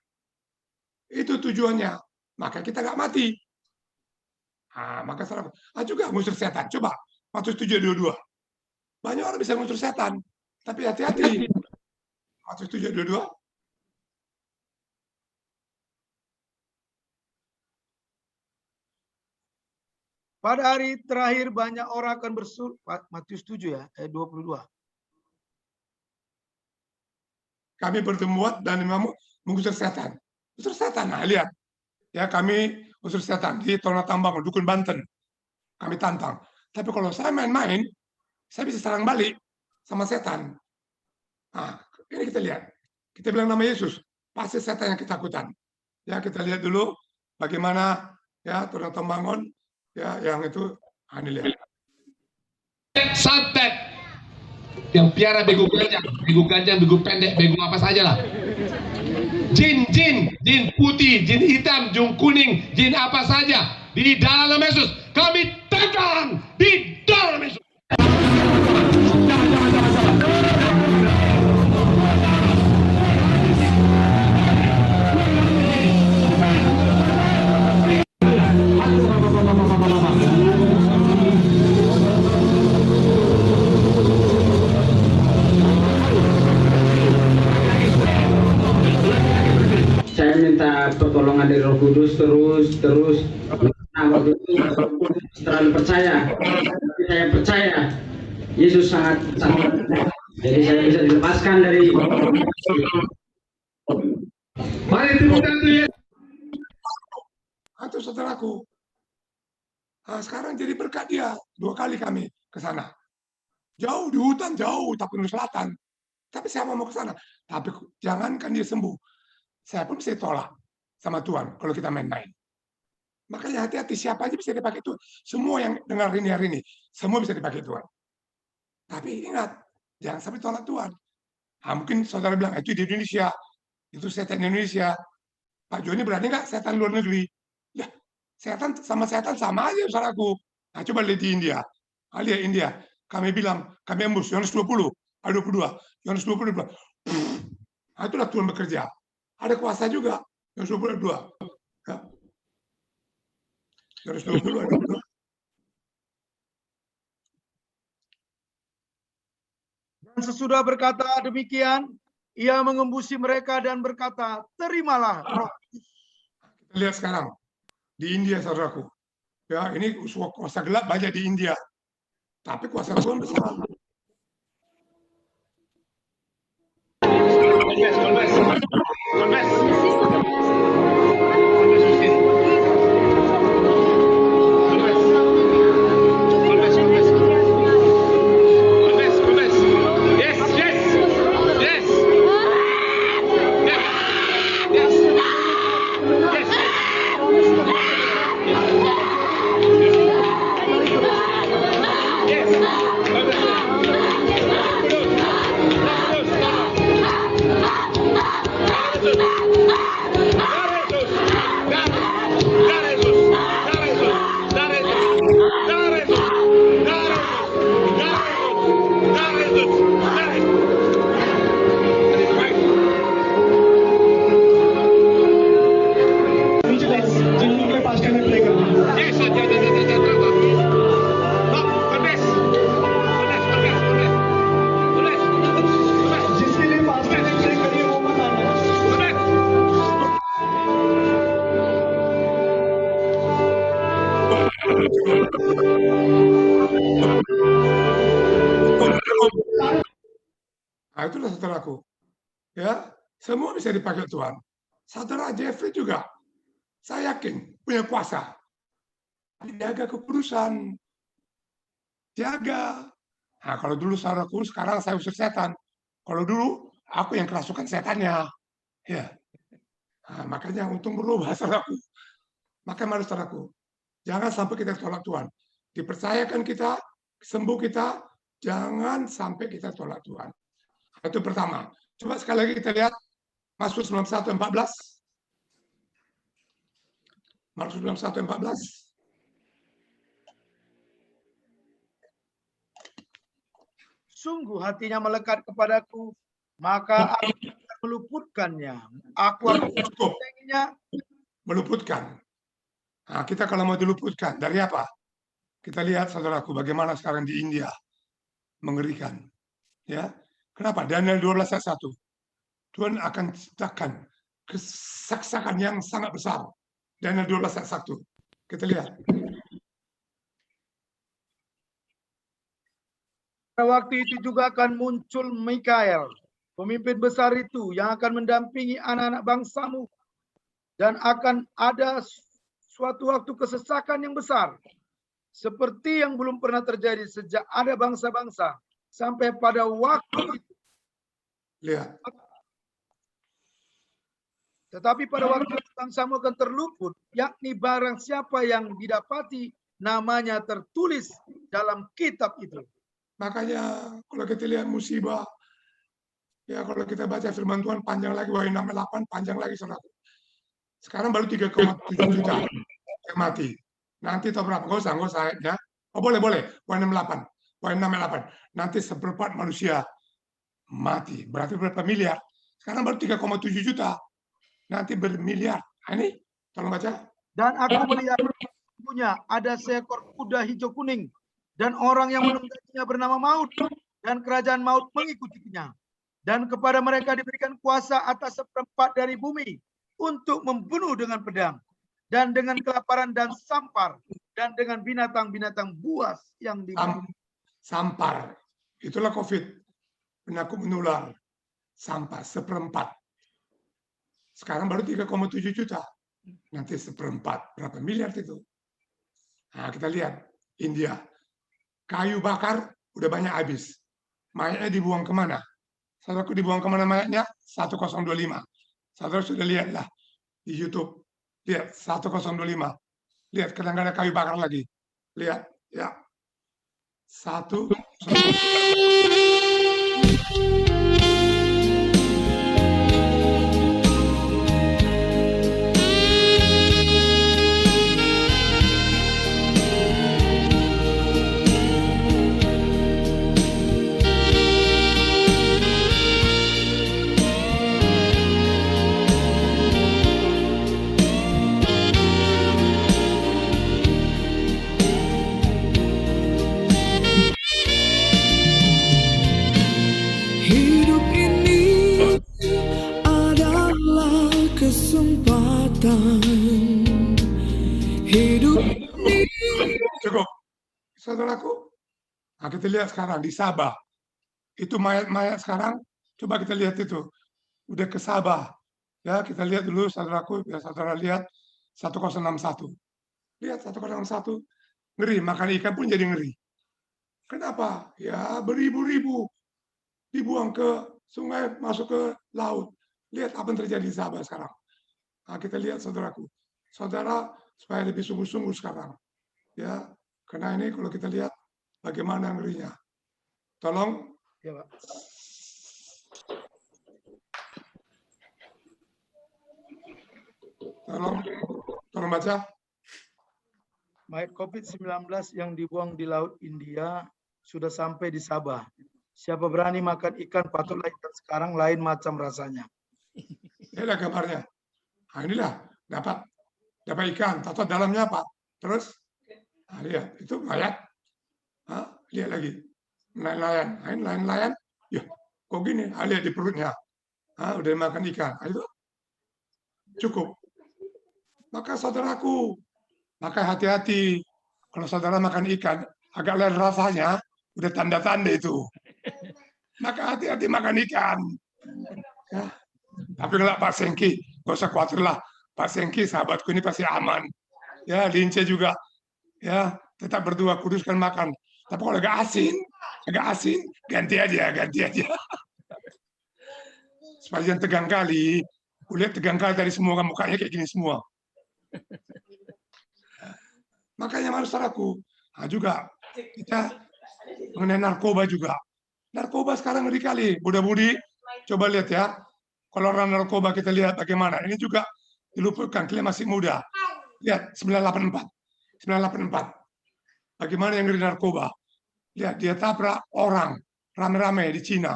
Itu tujuannya. Maka kita nggak mati. Maka salah. Juga ngusir setan. Coba. Matius 7:22. Banyak orang bisa ngusir setan. Tapi hati-hati. Matius 7:22. Pada hari terakhir banyak orang akan Matius 7 ya, ayat 22. Kami bertemu dan mengusir setan. Usir setan. Nah, lihat. Ya, kami usir setan di Tona Tambang, Dukun Banten. Kami tantang. Tapi kalau saya main-main, saya bisa serang balik sama setan. Nah, ini kita lihat. Kita bilang nama Yesus, pasti setan yang ketakutan. Ya, kita lihat dulu bagaimana ya Turun Tembangun ya yang itu ini lihat. Santet yang piara begu gajah, begu pendek, begu apa saja lah. Jin putih, jin hitam, jin kuning, jin apa saja di dalam Yesus kami tekan di dalam Yesus. Saya minta pertolongan dari Roh Kudus terus. Nah, waktu itu terlalu percaya. Tapi saya percaya Yesus sangat. Jadi saya bisa dilepaskan dari. Mari kita lihat. Itu saudaraku. Nah, sekarang jadi berkat dia. 2 kali kami ke sana. Jauh di hutan, jauh Tapanuli Selatan. Tapi saya mau ke sana. Tapi jangankan dia sembuh. Saya pun bisa tolak sama Tuhan kalau kita main-main. Makanya hati-hati, siapa aja bisa dipakai Tuhan. Semua yang dengar ini hari ini, semua bisa dipakai Tuhan. Tapi ingat, jangan sampai tolak Tuhan. Nah, mungkin saudara bilang, itu di Indonesia, itu setan Indonesia. Pak Joni berani nggak setan luar negeri? Ya, setan sama aja saudaraku. Nah, coba lihat di India. Nah, lihat India. Kami bilang, kami embus, Yohanes 20, ayat 22. Yohanes 20, nah, itulah Tuhan bekerja. Ada kuasa juga. Yohanes 22. Ya. Yohanes 20, ayat 22. Dan sesudah berkata demikian, ia mengembusi mereka dan berkata, terimalah roh. Kita lihat sekarang di India, saudaraku. Ya, ini kuasa gelap banyak di India. Tapi kuasa Tuhan besar. Nah, itulah saudaraku. Ya, semua bisa dipakai Tuhan. Saudara Jeffrey juga, saya yakin punya kuasa. Jaga kekudusan, jaga. Nah, kalau dulu saudaraku, sekarang saya usir setan. Kalau dulu aku yang kerasukan setannya, ya. Nah, makanya untung berubah saudaraku. Maka mari saudaraku, jangan sampai kita tolak Tuhan. Dipercayakan kita, sembuh kita, jangan sampai kita tolak Tuhan. Itu pertama. Coba sekali lagi kita lihat Mazmur 91:14. Mazmur 91:14. Sungguh hatinya melekat kepadaku, maka aku akan meluputkannya. Aku akan meluputkannya. Meluputkan. Nah, kita kalau mau diluputkan, dari apa? Kita lihat, saudaraku, bagaimana sekarang di India. Mengerikan. Ya, kenapa? Daniel 12 ayat 1. Tuhan akan ciptakan kesaksakan yang sangat besar. Daniel 12 ayat 1. Kita lihat. Pada waktu itu juga akan muncul Mikael, pemimpin besar itu yang akan mendampingi anak-anak bangsamu. Dan akan ada suatu waktu kesesakan yang besar. Seperti yang belum pernah terjadi sejak ada bangsa-bangsa. Sampai pada waktu itu. Lihat. Tetapi pada waktu bangsamu akan terluput, yakni barang siapa yang didapati namanya tertulis dalam kitab itu. Makanya kalau kita lihat musibah, ya kalau kita baca firman Tuhan panjang lagi, Wahyu 6:8 panjang lagi saudara. Sekarang baru 3,7 juta yang mati. Nanti tahu berapa? Nggak usah ya. Oh boleh. Wahyu 6:8. Wahyu 6:8. Nanti seperempat manusia mati. Berarti berapa miliar? Sekarang baru 3,7 juta. Nanti bermiliar. Nah, ini tolong baca. Dan aku melihat punya ada seekor kuda hijau kuning dan orang yang menungganginya bernama Maut, dan kerajaan Maut mengikutinya. Dan kepada mereka diberikan kuasa atas seperempat dari bumi untuk membunuh dengan pedang dan dengan kelaparan dan sampar dan dengan binatang-binatang buas yang dibunuh. Sampar. Itulah COVID. Penyakit menular. Sampar seperempat. Sekarang baru 3,7 juta. Nanti seperempat. Berapa miliar itu? Nah, kita lihat. India. Kayu bakar udah banyak habis. Mayatnya dibuang kemana? Saudaraku dibuang kemana mayatnya? 1025. Saudara sudah lihat lah di YouTube. Lihat 1025. Lihat kadang-kadang ada kayu bakar lagi. Lihat. Ya. 1. Hidup ini adalah kesempatan. Hidup ini. Cukup. Saudaraku. Nah, kita lihat sekarang di Sabah. Itu mayat-mayat sekarang. Coba kita lihat itu. Udah ke Sabah. Ya, kita lihat dulu saudaraku. Ya, saudara lihat 1061. Lihat 1061. Ngeri. Makan ikan pun jadi ngeri. Kenapa? Ya, beribu-ribu dibuang ke sungai, masuk ke laut. Lihat apa yang terjadi di Sabah sekarang. Nah, kita lihat saudaraku. Saudara supaya lebih sungguh-sungguh sekarang. Ya, karena ini kalau kita lihat bagaimana ngerinya. Tolong. Ya, Pak. Tolong baca. Mayat COVID-19 yang dibuang di Laut India sudah sampai di Sabah. Siapa berani makan ikan, patutlah ikan sekarang lain macam rasanya. Inilah gambarnya. Nah, inilah dapat ikan. Tahu dalamnya apa? Terus, nah, lihat itu mayat. Nah, lihat lagi. Nelayan. Ya, kok gini? Nah, lihat di perutnya. Nah, udah makan ikan. Nah, itu cukup. Maka saudaraku, maka hati-hati. Kalau saudara makan ikan, agak lain rasanya, udah tanda-tanda itu. Maka hati-hati makan ikan. Ya. Tapi kalau Pak Sengki, nggak usah khawatir lah. Pak Sengki, sahabatku ini pasti aman. Ya, Lince juga. Ya, tetap berdua kuduskan makan. Tapi kalau agak asin, ganti aja. Supaya jangan tegang kali. Kulihat tegang kali tadi semua kan mukanya kayak gini semua. Makanya saudaraku, nah juga kita mengenai narkoba juga. Narkoba sekarang ngeri kali. Budi, coba lihat ya. Kalau orang narkoba kita lihat bagaimana. Ini juga diluputkan, kalian masih muda. Lihat 984. Bagaimana yang ngeri narkoba. Lihat dia tabrak orang rame-rame di Cina.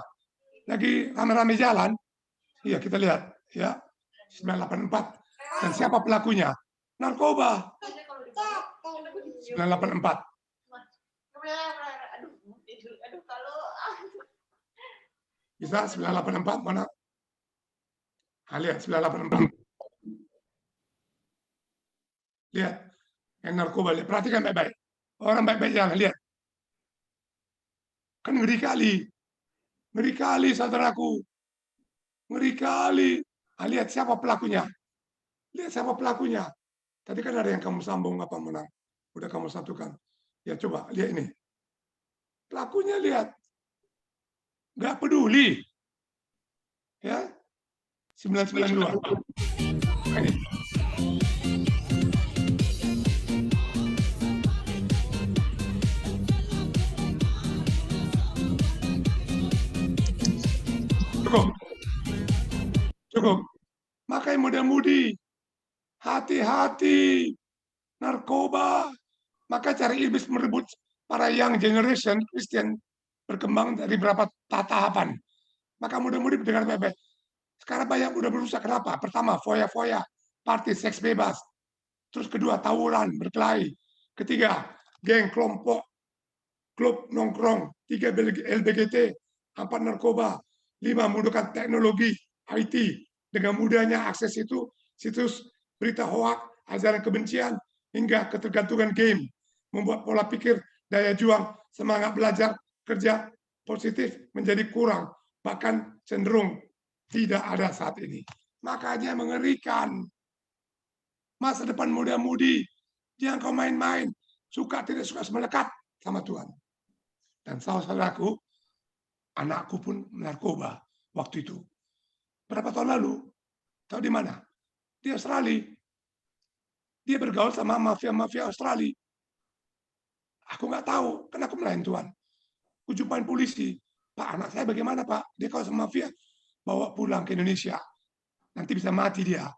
Lagi rame-rame jalan. Iya kita lihat ya 984. Dan siapa pelakunya? Narkoba. 984. Bisa 984 mana? Nah, lihat 984. Lihat yang narkoba, lihat. Perhatikan baik-baik. Orang baik-baik jalan, lihat. Kan ngeri kali saudaraku. Ngeri kali. Nah, lihat siapa pelakunya. Tadi kan ada yang kamu sambung apa menang. Udah kamu satukan. Ya coba lihat ini. Pelakunya lihat. Nggak peduli. Ya. 992. Ini. Cukup. Cukup. Makanya muda-mudi, hati-hati, narkoba. Maka cara iblis merebut para young generation Kristen berkembang dari berapa tahapan. Maka muda-mudi mendengar baik-baik. Sekarang banyak udah berusaha. Kenapa? Pertama, foya-foya, party, seks bebas. Terus kedua, tawuran, berkelahi. Ketiga, geng, kelompok, klub, nongkrong. 3, LBGT. 4, narkoba. 5, menggunakan teknologi, IT. Dengan mudahnya akses itu, situs berita hoak, ajaran kebencian, hingga ketergantungan game. Membuat pola pikir, daya juang, semangat belajar, kerja positif menjadi kurang. Bahkan cenderung tidak ada saat ini. Makanya mengerikan. Masa depan muda-mudi, jangan kau main-main. Suka tidak suka melekat sama Tuhan. Dan saudaraku, anakku pun narkoba waktu itu. Berapa tahun lalu? Tahu di mana? Di Australia. Dia bergaul sama mafia-mafia Australia. Aku nggak tahu, karena aku melayani Tuhan. Aku jumpain polisi. Pak, anak saya bagaimana, Pak? Dia kalau sama mafia, bawa pulang ke Indonesia. Nanti bisa mati dia.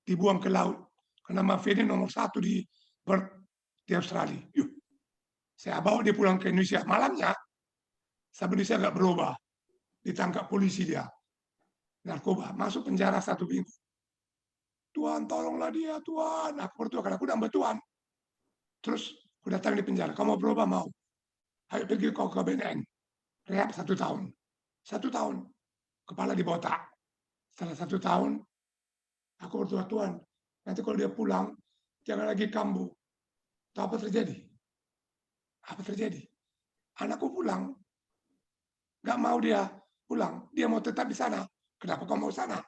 Dibuang ke laut. Karena mafia ini nomor 1 di Australia. Yuh. Saya bawa dia pulang ke Indonesia. Malamnya, sampai Indonesia nggak berubah. Ditangkap polisi dia. Narkoba. Masuk penjara 1 minggu. Tuhan, tolonglah dia, Tuhan. Aku berdoa, karena aku udah Tuhan. Terus, aku datang di penjara. Kamu mau berubah? Mau. Ayo pergi kau ke BNN. Rehab 1 tahun. 1 tahun. Kepala dibotak. Setelah 1 tahun, aku berdoa, Tuhan, nanti kalau dia pulang, jangan lagi kambuh. Tahu apa terjadi? Apa terjadi? Anakku pulang. Nggak mau dia pulang. Dia mau tetap di sana. Kenapa kau mau sana?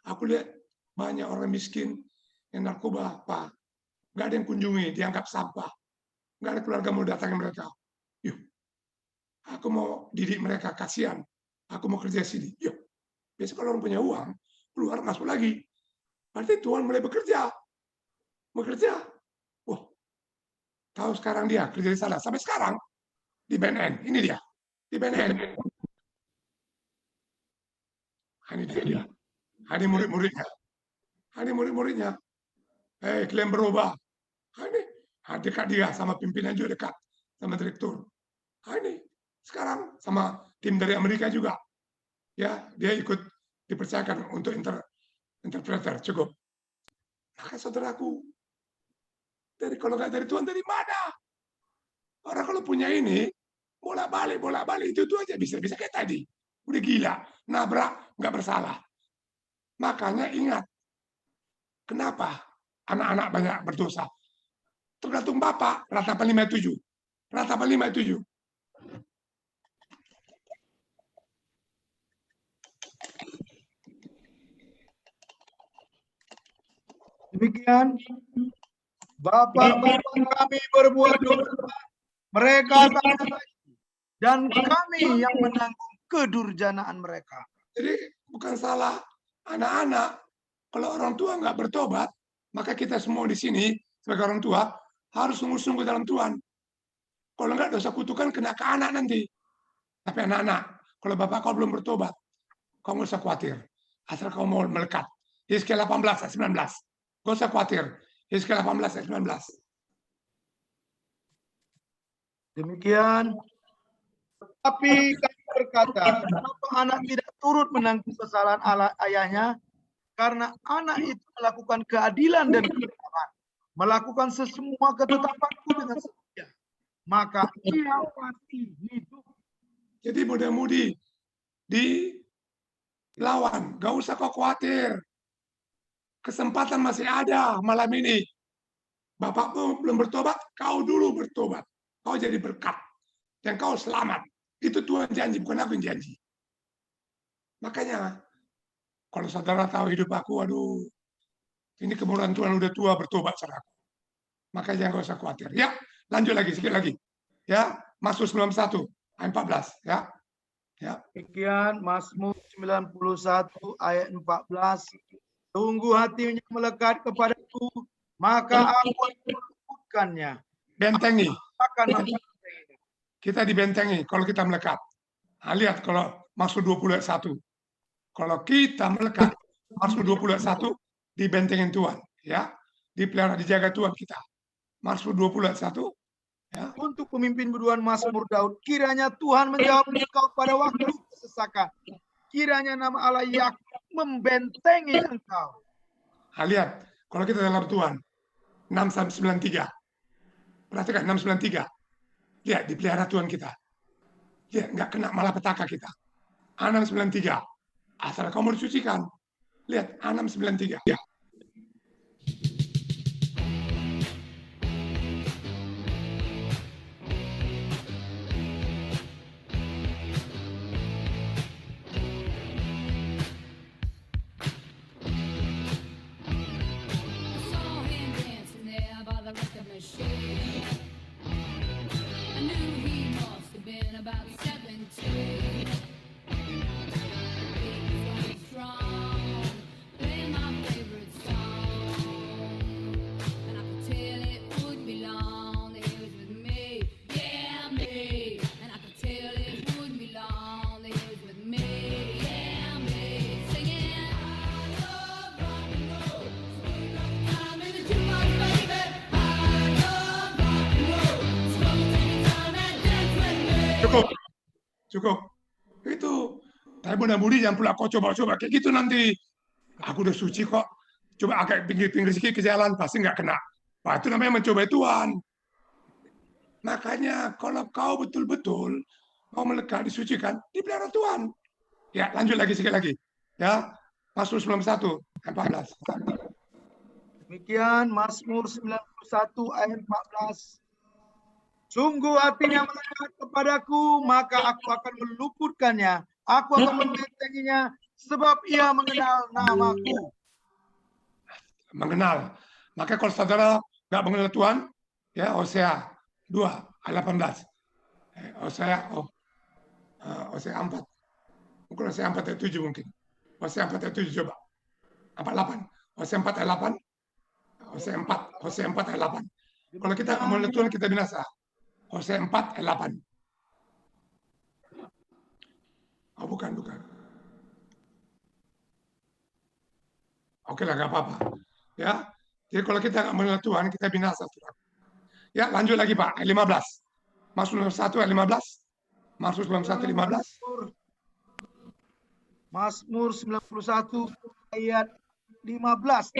Aku lihat banyak orang miskin yang narkoba, Pak. Nggak ada yang kunjungi, dianggap sampah. Nggak ada keluarga mau datangi mereka. Yuk, aku mau didik mereka, kasihan. Aku mau kerja sini. Yuk, biasa kalau orang punya uang, keluar masuk lagi. Berarti Tuhan mulai bekerja. Bekerja. Wah, tahu sekarang dia kerja di sana. Sampai sekarang, di BNN. Ini dia. Di BNN. Ini dia. Ini murid-muridnya. Ini murid-muridnya. Kalian berubah. Ini dekat dia sama pimpinan juga dekat sama direktur. Ini sekarang sama tim dari Amerika juga. Ya, dia ikut dipercayakan untuk interpreter. Cukup. Maka saudaraku, kalau nggak dari Tuhan, dari mana? Orang kalau punya ini, bolak-balik itu aja bisa kayak tadi. Udah gila, nabrak, nggak bersalah. Makanya ingat, kenapa anak-anak banyak berdosa? Tergantung Bapak, ratapan 57. Ratapan 57. Demikian, Bapak-bapak kami berbuat dosa, mereka dan kami yang menanggung kedurjanaan mereka. Jadi bukan salah anak-anak. Kalau orang tua nggak bertobat, maka kita semua di sini sebagai orang tua harus sungguh-sungguh dalam Tuhan. Kalau nggak dosa kutukan kena ke anak nanti. Tapi anak-anak, kalau bapak kau belum bertobat, kau nggak usah khawatir. Asal kau mau melekat. Yesaya 18 ayat 19. Nggak usah khawatir. Yesaya 18 ayat 19. Demikian. Tapi kami berkata, kenapa anak tidak turut menanggung kesalahan ayahnya? Karena anak itu melakukan keadilan dan kebenaran, melakukan sesemua ketetapanku dengan setia, maka ia pasti hidup. Jadi muda-mudi dilawan, gak usah kau khawatir. Kesempatan masih ada malam ini. Bapakmu belum bertobat, kau dulu bertobat. Kau jadi berkat. Dan kau selamat. Itu Tuhan janji, bukan aku yang janji. Makanya, kalau saudara tahu hidup aku, aduh, ini kemurahan Tuhan udah tua bertobat saudaraku. Maka jangan usah khawatir. Ya, lanjut lagi, sedikit lagi. Ya, masuk 91, ayat 14. Ya, Ya, Demikian Mazmur 91 ayat 14. Sungguh hatinya melekat kepadaku, maka aku akan meluputkannya. bentengi. Akan membentenginya. Kita dibentengi kalau kita melekat. Nah, lihat kalau Mazmur 20 ayat 1. Kalau kita melekat, Mazmur 20 ayat 1 dibentengin Tuhan, ya. Dipelihara, dijaga Tuhan kita. Mazmur 20 ayat 1, ya. Untuk pemimpin berduaan Mazmur Daud, kiranya Tuhan menjawab engkau pada waktu kesesakan. Kiranya nama Allah Yakub membentengi engkau. Nah, lihat, kalau kita dalam Tuhan, 693. Perhatikan 693. Lihat, dipelihara Tuhan kita. Lihat, nggak kena malapetaka kita. 693. Asal kamu disucikan. Lihat, 693. Ya. Saw him dancing there by the record machine. I knew he must have been about 17. He was going strong, playing my favorite song. And I could tell it wouldn't be long that he was with me, yeah, me. And I could tell it wouldn't be long that he was with me, yeah, me. Singing, I love rock and roll. I'm in the jukebox, baby. I love rock and roll. So take your time and dance with me. Cukup. Cukup. Itu. Tapi mudah-mudahan jangan pula kau coba-coba. Kayak gitu nanti. Aku udah suci kok. Coba agak pinggir-pinggir sedikit ke jalan. Pasti nggak kena. Wah, itu namanya mencobai Tuhan. Makanya kalau kau betul-betul mau melekat, disucikan, dipelihara Tuhan. Ya, lanjut lagi sekali lagi. Ya, Mazmur 91, 14. Demikian Mazmur 91 ayat 14. Sungguh hatinya melekat kepadaku, maka aku akan meluputkannya. Aku akan membentenginya, sebab ia mengenal namaku. Mengenal. Maka kalau saudara nggak mengenal Tuhan, ya Hosea 2 ayat 18. Hosea 4. Mungkin Hosea 4 ayat 7 mungkin. Hosea 4 ayat 7 coba. 48. Hosea 4 ayat 8. Hosea 4 ayat 8. Kalau kita nggak mengenal Tuhan, kita binasa. Hosea 4 ayat 8. Oh, bukan. Oke lah, nggak apa-apa. Ya, jadi kalau kita nggak mengenal Tuhan, kita binasa. Ya, lanjut lagi Pak, ayat 15. Mazmur 1 ayat 15. Mazmur 91 15. Mazmur 91 ayat 15.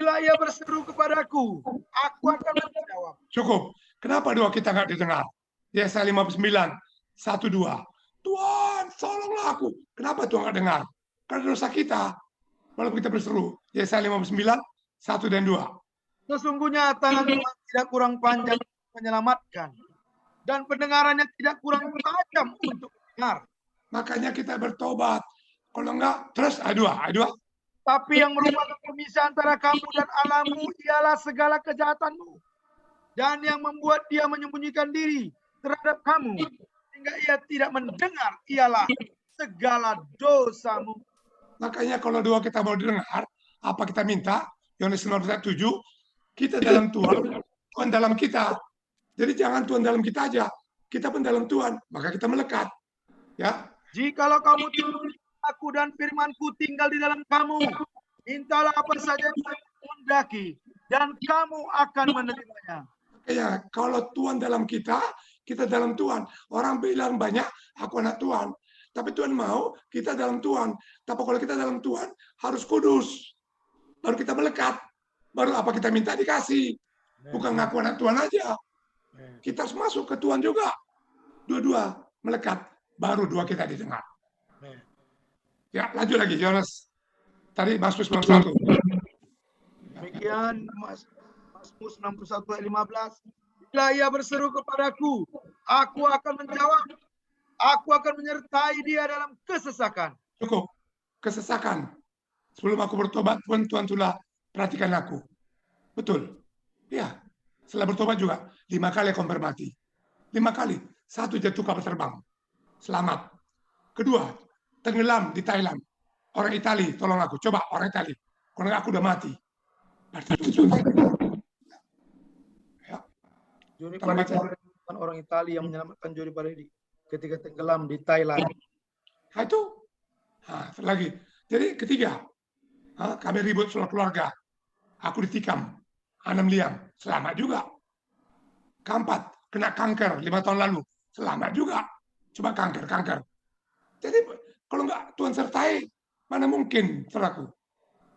Bila ia berseru kepadaku, aku akan menjawab. Cukup. Kenapa doa kita nggak didengar? Yesaya 59 1 2. Tuhan, tolonglah aku. Kenapa Tuhan nggak dengar? Karena dosa kita. Walaupun kita berseru. Yesaya 59 1 dan 2. Sesungguhnya tangan Tuhan tidak kurang panjang untuk menyelamatkan, dan pendengarannya tidak kurang tajam untuk mendengar. Makanya kita bertobat. Kalau enggak, terus ayat 2. Tapi yang merupakan pemisah antara kamu dan Allahmu ialah segala kejahatanmu, dan yang membuat dia menyembunyikan diri terhadap kamu sehingga ia tidak mendengar ialah segala dosamu. Makanya kalau doa kita mau didengar, apa kita minta? Yohanes 19 ayat 7, kita dalam Tuhan, Tuhan dalam kita. Jadi jangan Tuhan dalam kita aja, kita pun dalam Tuhan, maka kita melekat. Ya, Jikalau kamu tunduk aku dan firmanku tinggal di dalam kamu, mintalah apa saja yang kamu kehendaki, dan kamu akan menerimanya. ya kalau Tuhan dalam kita, kita dalam Tuhan. Orang bilang banyak, aku anak Tuhan. Tapi Tuhan mau kita dalam Tuhan. Tapi kalau kita dalam Tuhan, harus kudus. Baru kita melekat. Baru apa kita minta dikasih. Bukan ngaku anak Tuhan aja. Kita harus masuk ke Tuhan juga. Dua-dua melekat. Baru doa kita didengar. Ya, lanjut lagi, Yohanes. Tadi Mazmur 91. Demikian Mazmur 91 ayat 15. Bila ia berseru kepadaku, aku akan menjawab. Aku akan menyertai dia dalam kesesakan. Cukup. Kesesakan. Sebelum aku bertobat, Tuhan sudah perhatikan aku. Betul. Ya. Setelah bertobat juga, 5 kali konfirmasi. 5 kali. 1 jatuh kapal terbang. selamat. Kedua, tenggelam di Thailand. Orang Itali, tolong aku. Coba orang Itali. Kalau nggak aku udah mati. Ya. Joni Paredi bukan orang Italia yang menyelamatkan Joni Paredi ketika tenggelam di Thailand. Nah itu. Nah, lagi. Jadi ketiga, kami ribut soal keluarga. Aku ditikam. 6 liang. Selamat juga. Keempat, kena kanker 5 tahun lalu. Selamat juga. Coba kanker. Jadi kalau nggak Tuhan sertai, mana mungkin, saudaraku?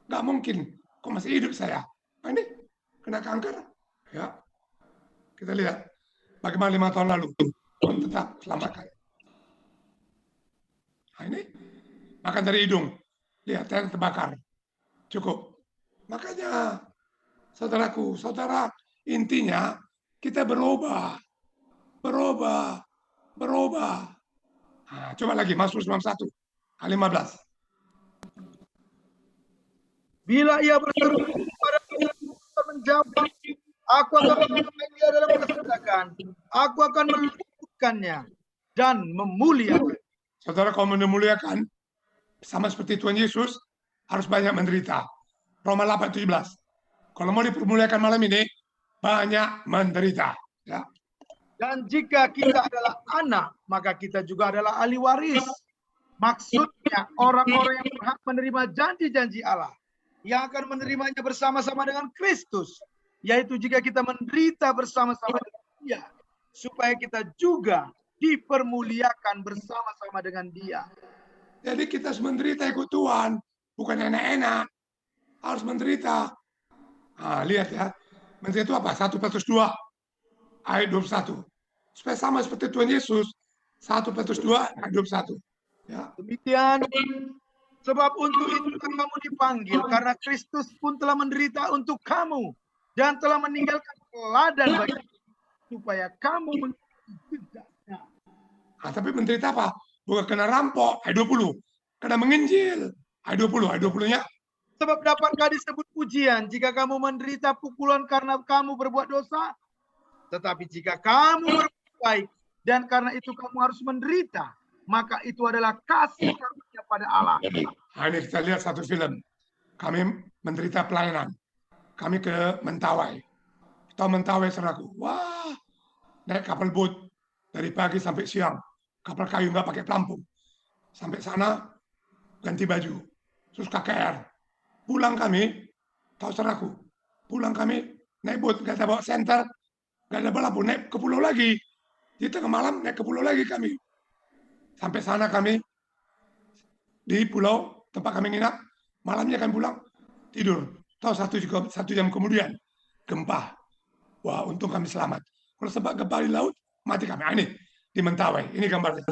Nggak mungkin. Kok masih hidup saya? Nah, ini kena kanker. Ya, kita lihat bagaimana 5 tahun lalu Tuhan tetap selamatkan. Nah, ini makan dari hidung. Lihat, saya terbakar. Cukup. Makanya, saudaraku, saudara, intinya kita berubah. Nah, coba lagi, Mazmur 91, ayat 15. Bila ia berseru kepada menjawab, aku akan menyelamatkan dia dalam kesedaran. Aku akan meluputkannya dan memuliakan. Saudara, kalau memuliakan, sama seperti Tuhan Yesus, harus banyak menderita. Roma 8:17. Kalau mau dipermuliakan malam ini, banyak menderita. Ya. Dan jika kita adalah anak, maka kita juga adalah ahli waris. Maksudnya orang-orang yang berhak menerima janji-janji Allah, yang akan menerimanya bersama-sama dengan Kristus, yaitu jika kita menderita bersama-sama dengan Dia, supaya kita juga dipermuliakan bersama-sama dengan Dia. Jadi kita harus menderita ikut Tuhan, bukan enak-enak. Harus menderita. Nah, lihat ya, menderita itu apa? 1 Petrus 2 ayat 21. Supaya sama seperti Tuhan Yesus, 1 Petrus 2 ayat 21. Ya. Demikian, sebab untuk itu kamu dipanggil, karena Kristus pun telah menderita untuk kamu dan telah meninggalkan teladan bagi supaya kamu mengikuti jejaknya. Nah, tapi menderita apa? Bukan kena rampok, ayat 20. Kena menginjil, ayat 20. Ayat 20-nya, Sebab dapatkah disebut pujian jika kamu menderita pukulan karena kamu berbuat dosa? Tetapi jika kamu berbuat baik dan karena itu kamu harus menderita, maka itu adalah kasih karunia pada Allah. nah ini kita lihat satu film. Kami menderita pelayanan. Kami ke Mentawai. Tahu Mentawai, saudaraku? Wah, naik kapal boat dari pagi sampai siang. Kapal kayu nggak pakai pelampung. Sampai sana ganti baju. Terus KKR. Pulang kami, tahu saudaraku? Pulang kami naik boat, nggak ada bawa senter, nggak ada pelampung, naik ke pulau lagi. Di tengah malam naik ke pulau lagi kami. Sampai sana kami di pulau tempat kami nginap. Malamnya kami pulang tidur. Tahu 1 jam kemudian gempa. Wah, untung kami selamat. Kalau sebab gempa di laut, mati kami. Nah, ini di Mentawai. Ini gambarnya.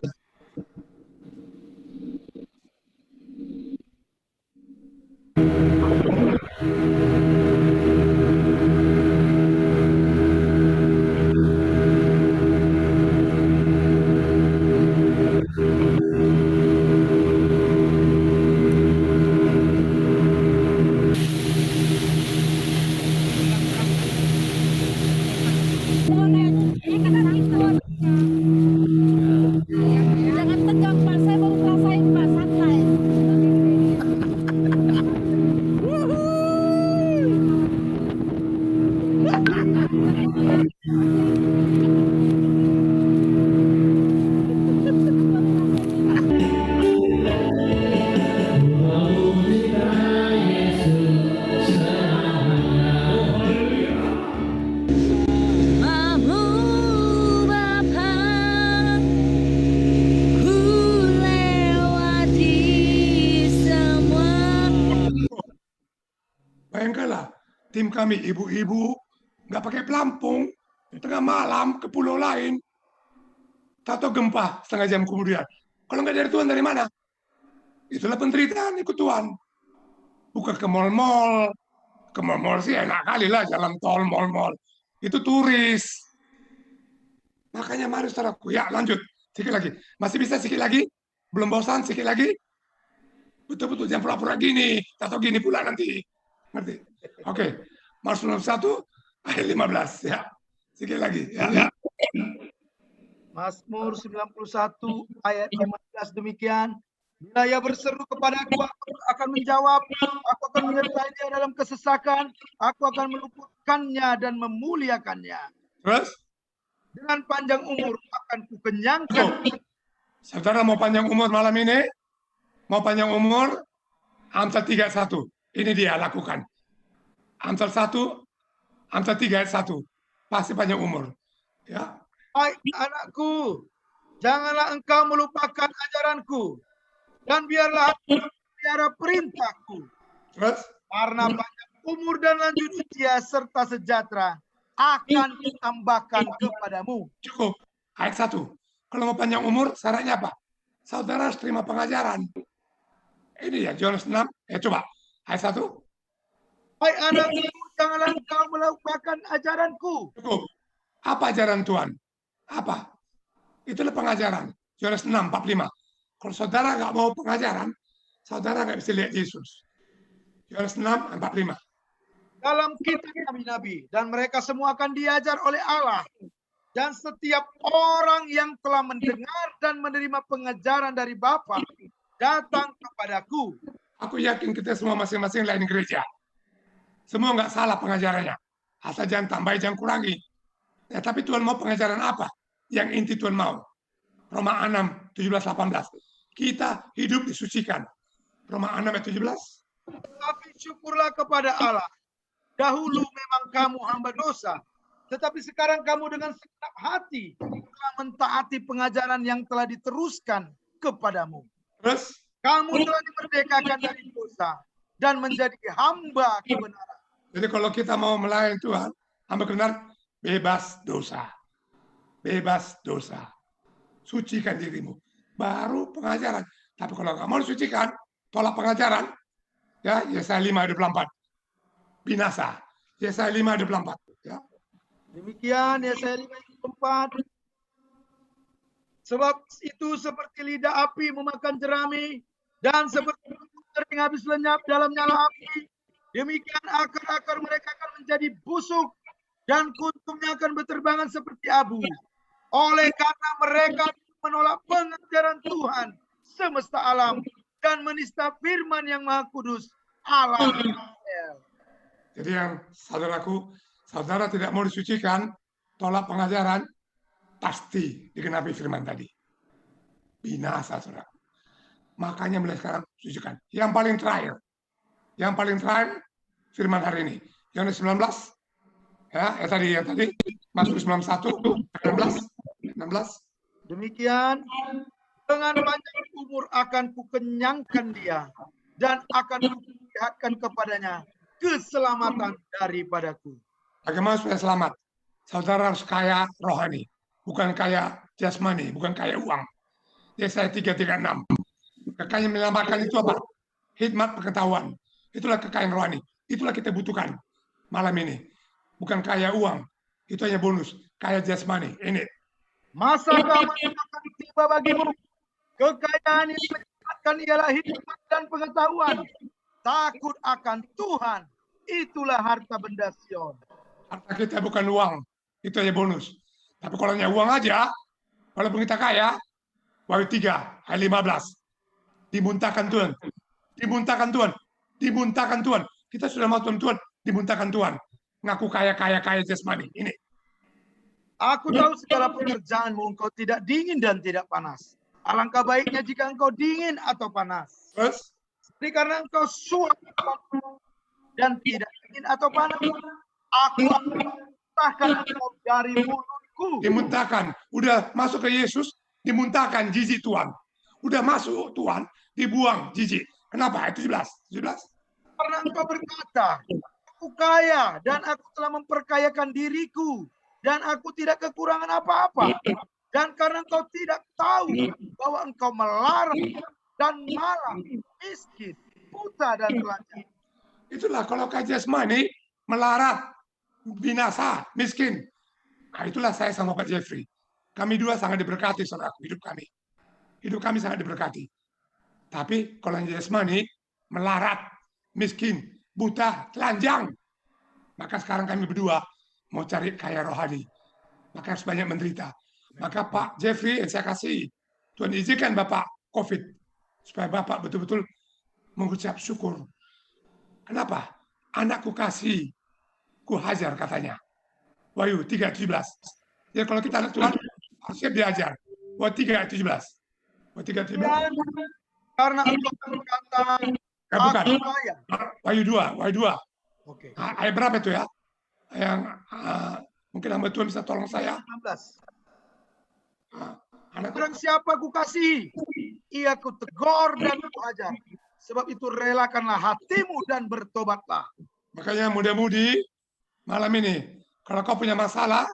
Jangan tegang Pak, saya baru ngerasain Pak, santai. Mamu Bapa, ku lewati semua. Bayangkanlah, tim kami, ibu-ibu, nggak pakai pelampung, tengah malam ke pulau lain, tahu gempa setengah jam kemudian. Kalau nggak dari Tuhan, dari mana? Itulah penderitaan ikut Tuhan. Bukan ke mall-mall. Ke mall-mall sih enak kali lah, jalan tol, mall-mall. Itu turis. Makanya mari saudaraku, ya lanjut. Sikit lagi. Masih bisa sikit lagi? Belum bosan, sikit lagi? Betul-betul, jangan pura-pura gini. Atau gini pula nanti. Ngerti? Oke. Mazmur 1 ayat 15 ya. Sikit lagi ya. Mazmur 91 ayat 15 demikian. Bila ia berseru kepadaku, aku akan menjawab. Aku akan menyertai dia dalam kesesakan. Aku akan meluputkannya dan memuliakannya. Terus, Dengan panjang umur akan kukenyangkan. saudara mau panjang umur malam ini? Mau panjang umur? Amsal 3:1. Ini dia lakukan. Amsal 1, Amsal 3:1. Pasti panjang umur. Ya. Hai anakku, janganlah engkau melupakan ajaranku. Dan biarlah aku memelihara perintahku. Terus, Karena panjang umur dan lanjut usia serta sejahtera akan ditambahkan kepadamu. cukup. Ayat 1. Kalau mau panjang umur, syaratnya apa? Saudara harus terima pengajaran. Ini ya, Yohanes 6. Coba. Ayat 1. Hai anakku, janganlah engkau melupakan ajaranku. Cukup. Apa ajaran Tuhan? Apa? Itulah pengajaran. Yohanes 6:45. Kalau saudara nggak mau pengajaran, saudara nggak bisa lihat Yesus. Yohanes 6:45. Dalam kitab nabi-nabi, dan mereka semua akan diajar oleh Allah. Dan setiap orang yang telah mendengar dan menerima pengajaran dari Bapa datang kepadaku. Aku yakin kita semua masing-masing lain gereja. Semua nggak salah pengajarannya. Asal jangan tambahin, jangan kurangi. Ya, tapi Tuhan mau pengajaran apa? Yang inti Tuhan mau. Roma 6, 17-18. Kita hidup disucikan. Roma 6 ayat 17. Tapi syukurlah kepada Allah. Dahulu memang kamu hamba dosa. Tetapi sekarang kamu dengan segenap hati telah mentaati pengajaran yang telah diteruskan kepadamu. Terus, Kamu telah dimerdekakan dari dosa dan menjadi hamba kebenaran. jadi kalau kita mau melayani Tuhan, hamba benar, bebas dosa. Bebas dosa. Sucikan dirimu. Baru pengajaran. Tapi kalau nggak mau disucikan, tolak pengajaran. Ya, Yesaya 5:24. Binasa. Yesaya 5:24. Ya. Demikian Yesaya 5:4. Sebab itu seperti lidah api memakan jerami dan seperti kering habis lenyap dalam nyala api. Demikian akar-akar mereka akan menjadi busuk dan kuntumnya akan berterbangan seperti abu. Oleh karena mereka menolak pengajaran Tuhan semesta alam dan menista firman yang Maha Kudus Allah Israel. Jadi yang saudaraku, saudara tidak mau disucikan, tolak pengajaran, pasti digenapi firman tadi. Binasa, saudara. Makanya mulai sekarang sucikan. Yang paling terakhir, firman hari ini. Yohanes 19, ya, yang tadi, Mazmur 91, 16. Demikian, dengan panjang umur akan kukenyangkan dia dan akan kuperlihatkan kepadanya keselamatan daripadaku. Bagaimana supaya selamat? Saudara harus kaya rohani, bukan kaya jasmani, bukan kaya uang. Yesaya 3:36. Kekayaan menyelamatkan itu apa? Hikmat pengetahuan. Itulah kekayaan rohani. Itulah kita butuhkan malam ini. Bukan kaya uang. Itu hanya bonus. Kaya jasmani. Ini. Masa keamanan akan tiba bagimu. Kekayaan yang menyelamatkan ialah hikmat dan pengetahuan. Takut akan Tuhan. Itulah harta benda Sion. Harta kita bukan uang. Itu hanya bonus. Tapi kalau hanya uang aja, walaupun kita kaya, Wahyu 3 ayat 15. Dimuntahkan Tuhan. Dimuntahkan Tuhan. Dimuntahkan Tuhan. Kita sudah mau Tuhan, dimuntahkan Tuhan. Ngaku kaya jasmani. Ini. Aku tahu segala pekerjaanmu, engkau tidak dingin dan tidak panas. Alangkah baiknya jika engkau dingin atau panas. Terus, Jadi karena engkau suam dan tidak dingin atau panas, aku akan memuntahkan engkau dari mulutku. dimuntahkan. Udah masuk ke Yesus, dimuntahkan jijik Tuhan. Udah masuk Tuhan, dibuang jijik. Kenapa? Ayat 17. Karena engkau berkata, aku kaya dan aku telah memperkayakan diriku dan aku tidak kekurangan apa-apa. Dan karena engkau tidak tahu bahwa engkau melarat dan malang, miskin, buta dan telanjang. Itulah kalau kaya jasmani, melarat, binasa, miskin. Nah, itulah saya sama Pak Jeffrey. Kami dua sangat diberkati, saudara, hidup kami. Hidup kami sangat diberkati. Tapi kalau yang jasmani, melarat, miskin, buta, telanjang. Maka sekarang kami berdua mau cari kaya rohani. Maka harus banyak menderita. Maka Pak Jeffrey yang saya kasih, Tuhan izinkan Bapak COVID, supaya Bapak betul-betul mengucap syukur. Kenapa? Anakku kasih, ku hajar katanya. Wahyu 3:17. Ya kalau kita anak Tuhan, harusnya diajar. Wahyu 3:17. Wahyu 3:17. Karena engkau berkata, Bukan. aku kaya. Wahyu 2. Oke. Ayat berapa itu ya? Yang mungkin hamba Tuhan bisa tolong saya. 16. Anak Barang siapa ku kasihi, ia ku tegur dan ku ajar. Sebab itu relakanlah hatimu dan bertobatlah. Makanya muda-mudi malam ini, kalau kau punya masalah,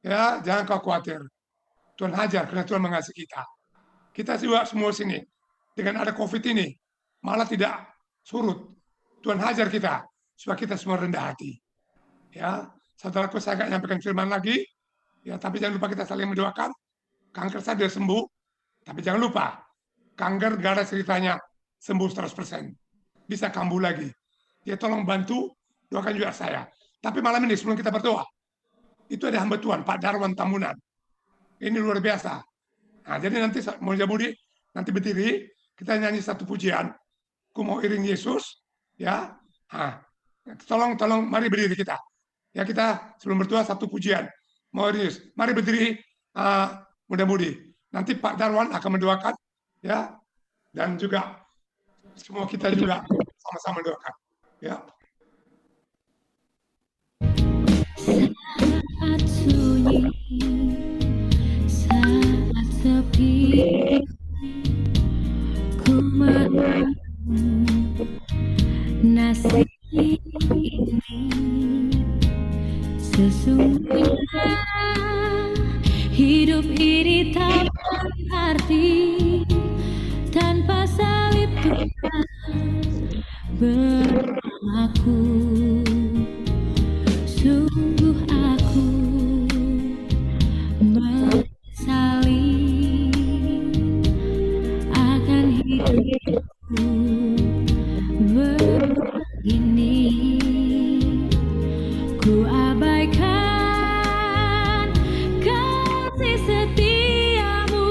ya jangan kau khawatir. Tuhan hajar karena Tuhan mengasihi kita. Kita juga semua sini dengan ada COVID ini malah tidak surut. Tuhan hajar kita supaya kita semua rendah hati. Ya, saudaraku, saya nggak nyampaikan firman lagi. Ya, tapi jangan lupa kita saling mendoakan. Kanker saya sudah sembuh, tapi jangan lupa kanker gak ada ceritanya sembuh 100%. Bisa kambuh lagi. Ya, tolong bantu, doakan juga saya. Tapi malam ini sebelum kita berdoa, itu ada hamba Tuhan, Pak Darwan Tambunan. Ini luar biasa. Nah, jadi nanti muda-mudi nanti berdiri, kita nyanyi satu pujian. Ku mau iring Yesus, ya. Nah, tolong mari berdiri kita. Ya, kita sebelum berdoa satu pujian. Mau iring Yesus. Mari berdiri muda-mudi. Nanti Pak Darwan akan mendoakan, ya. Dan juga semua kita juga sama-sama mendoakan. Ya. Saat sunyi, saat sepi, ku menunggu nasib ini. Sesungguhnya hidup ini tak berarti tanpa salib Tuhan bersamaku. Sungguh aku menyesali akan hidupku begini. Ku abaikan kasih setiamu,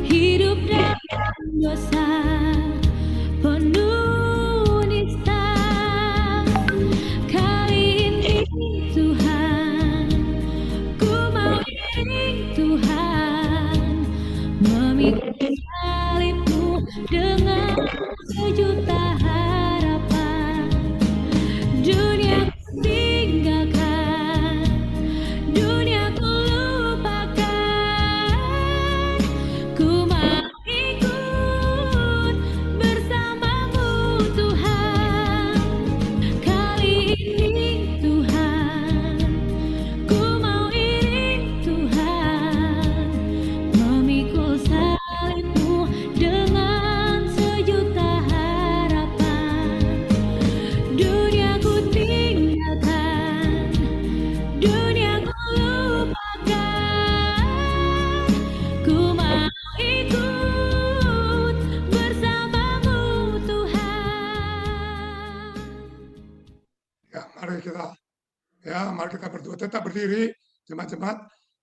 hidup dalam dosa penuh nista. Kali ini Tuhan, ku mau iring Tuhan, memikul salibmu dengan sejuta harapan. Dunia ku tinggalkan, dunia ku lupakan, ku mau ikut bersamamu Tuhan. Kali ini Tuhan, ku mau iring Tuhan, memikul salibmu dengan sejuta harapan. Dunia ku tinggalkan, dunia ku lupakan, ku mau ikut bersamamu Tuhan. Mari kita berdoa. Tetap berdiri, jemaat-jemaat.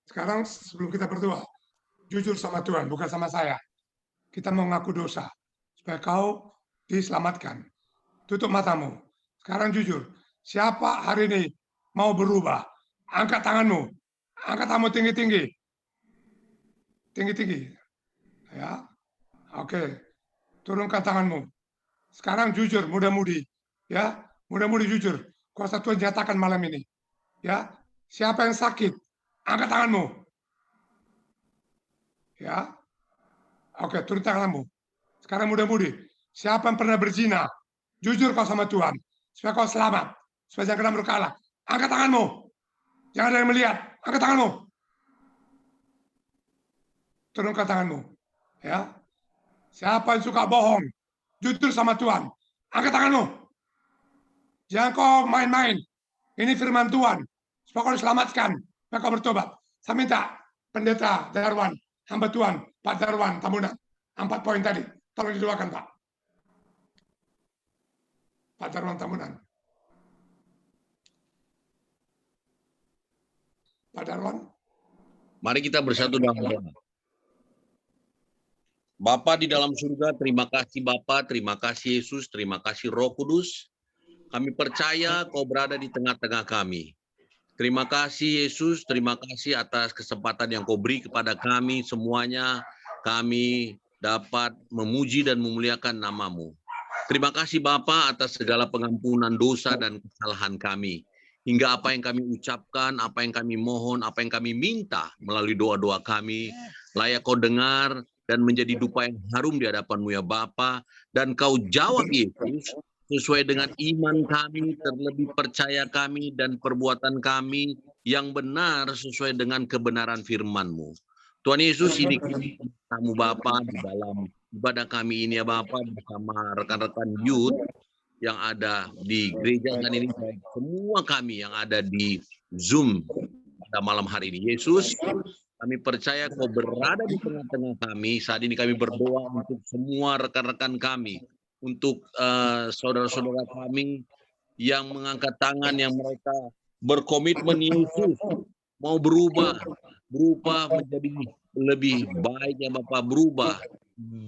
Sekarang sebelum kita berdoa, jujur sama Tuhan, bukan sama saya. Kita mau ngaku dosa supaya kau diselamatkan. Tutup matamu. Sekarang jujur. Siapa hari ini mau berubah? Angkat tanganmu. Angkat tanganmu tinggi-tinggi. Tinggi-tinggi. Ya. Oke. Turunkan tanganmu. Sekarang jujur, muda-mudi. Ya, muda-mudi jujur. Kuasa Tuhan nyatakan malam ini. Ya. Siapa yang sakit? Angkat tanganmu. Ya. Oke, turun tanganmu. Sekarang muda-mudi. Siapa yang pernah berzina? Jujur kau sama Tuhan. Supaya kau selamat. Supaya jangan kena berkala. Angkat tanganmu. Jangan ada yang melihat. Angkat tanganmu. Turunkan tanganmu. Ya. Siapa yang suka bohong? Jujur sama Tuhan. Angkat tanganmu. Jangan kau main-main. Ini firman Tuhan. Supaya kau diselamatkan. Supaya kau bertobat. Saya minta Pendeta Darwan, hamba Tuhan, Pak Darwan Tambunan. 4 poin tadi. Tolong didoakan, Pak. Pak Darwan Tambunan. Pak Darwan, Mari kita bersatu dalam doa. Bapa di dalam surga, terima kasih Bapa, terima kasih Yesus, terima kasih Roh Kudus. Kami percaya Kau berada di tengah-tengah kami. Terima kasih Yesus, terima kasih atas kesempatan yang Kau beri kepada kami semuanya. Kami dapat memuji dan memuliakan nama-Mu. Terima kasih Bapa atas segala pengampunan dosa dan kesalahan kami. Hingga apa yang kami ucapkan, apa yang kami mohon, apa yang kami minta melalui doa-doa kami, layak Kau dengar dan menjadi dupa yang harum di hadapan-Mu ya Bapa. Dan Kau jawab Yesus sesuai dengan iman kami, terlebih percaya kami dan perbuatan kami yang benar sesuai dengan kebenaran firman-Mu. Tuhan Yesus, ini kamu Bapa di dalam ibadah kami ini ya Bapa bersama rekan-rekan youth yang ada di gereja dan ini baik semua kami yang ada di Zoom pada malam hari ini. Yesus, kami percaya Kau berada di tengah-tengah kami. Saat ini kami berdoa untuk semua rekan-rekan kami, untuk saudara-saudara kami yang mengangkat tangan, yang mereka berkomitmen Yesus mau berubah menjadi lebih baik ya Bapak, berubah,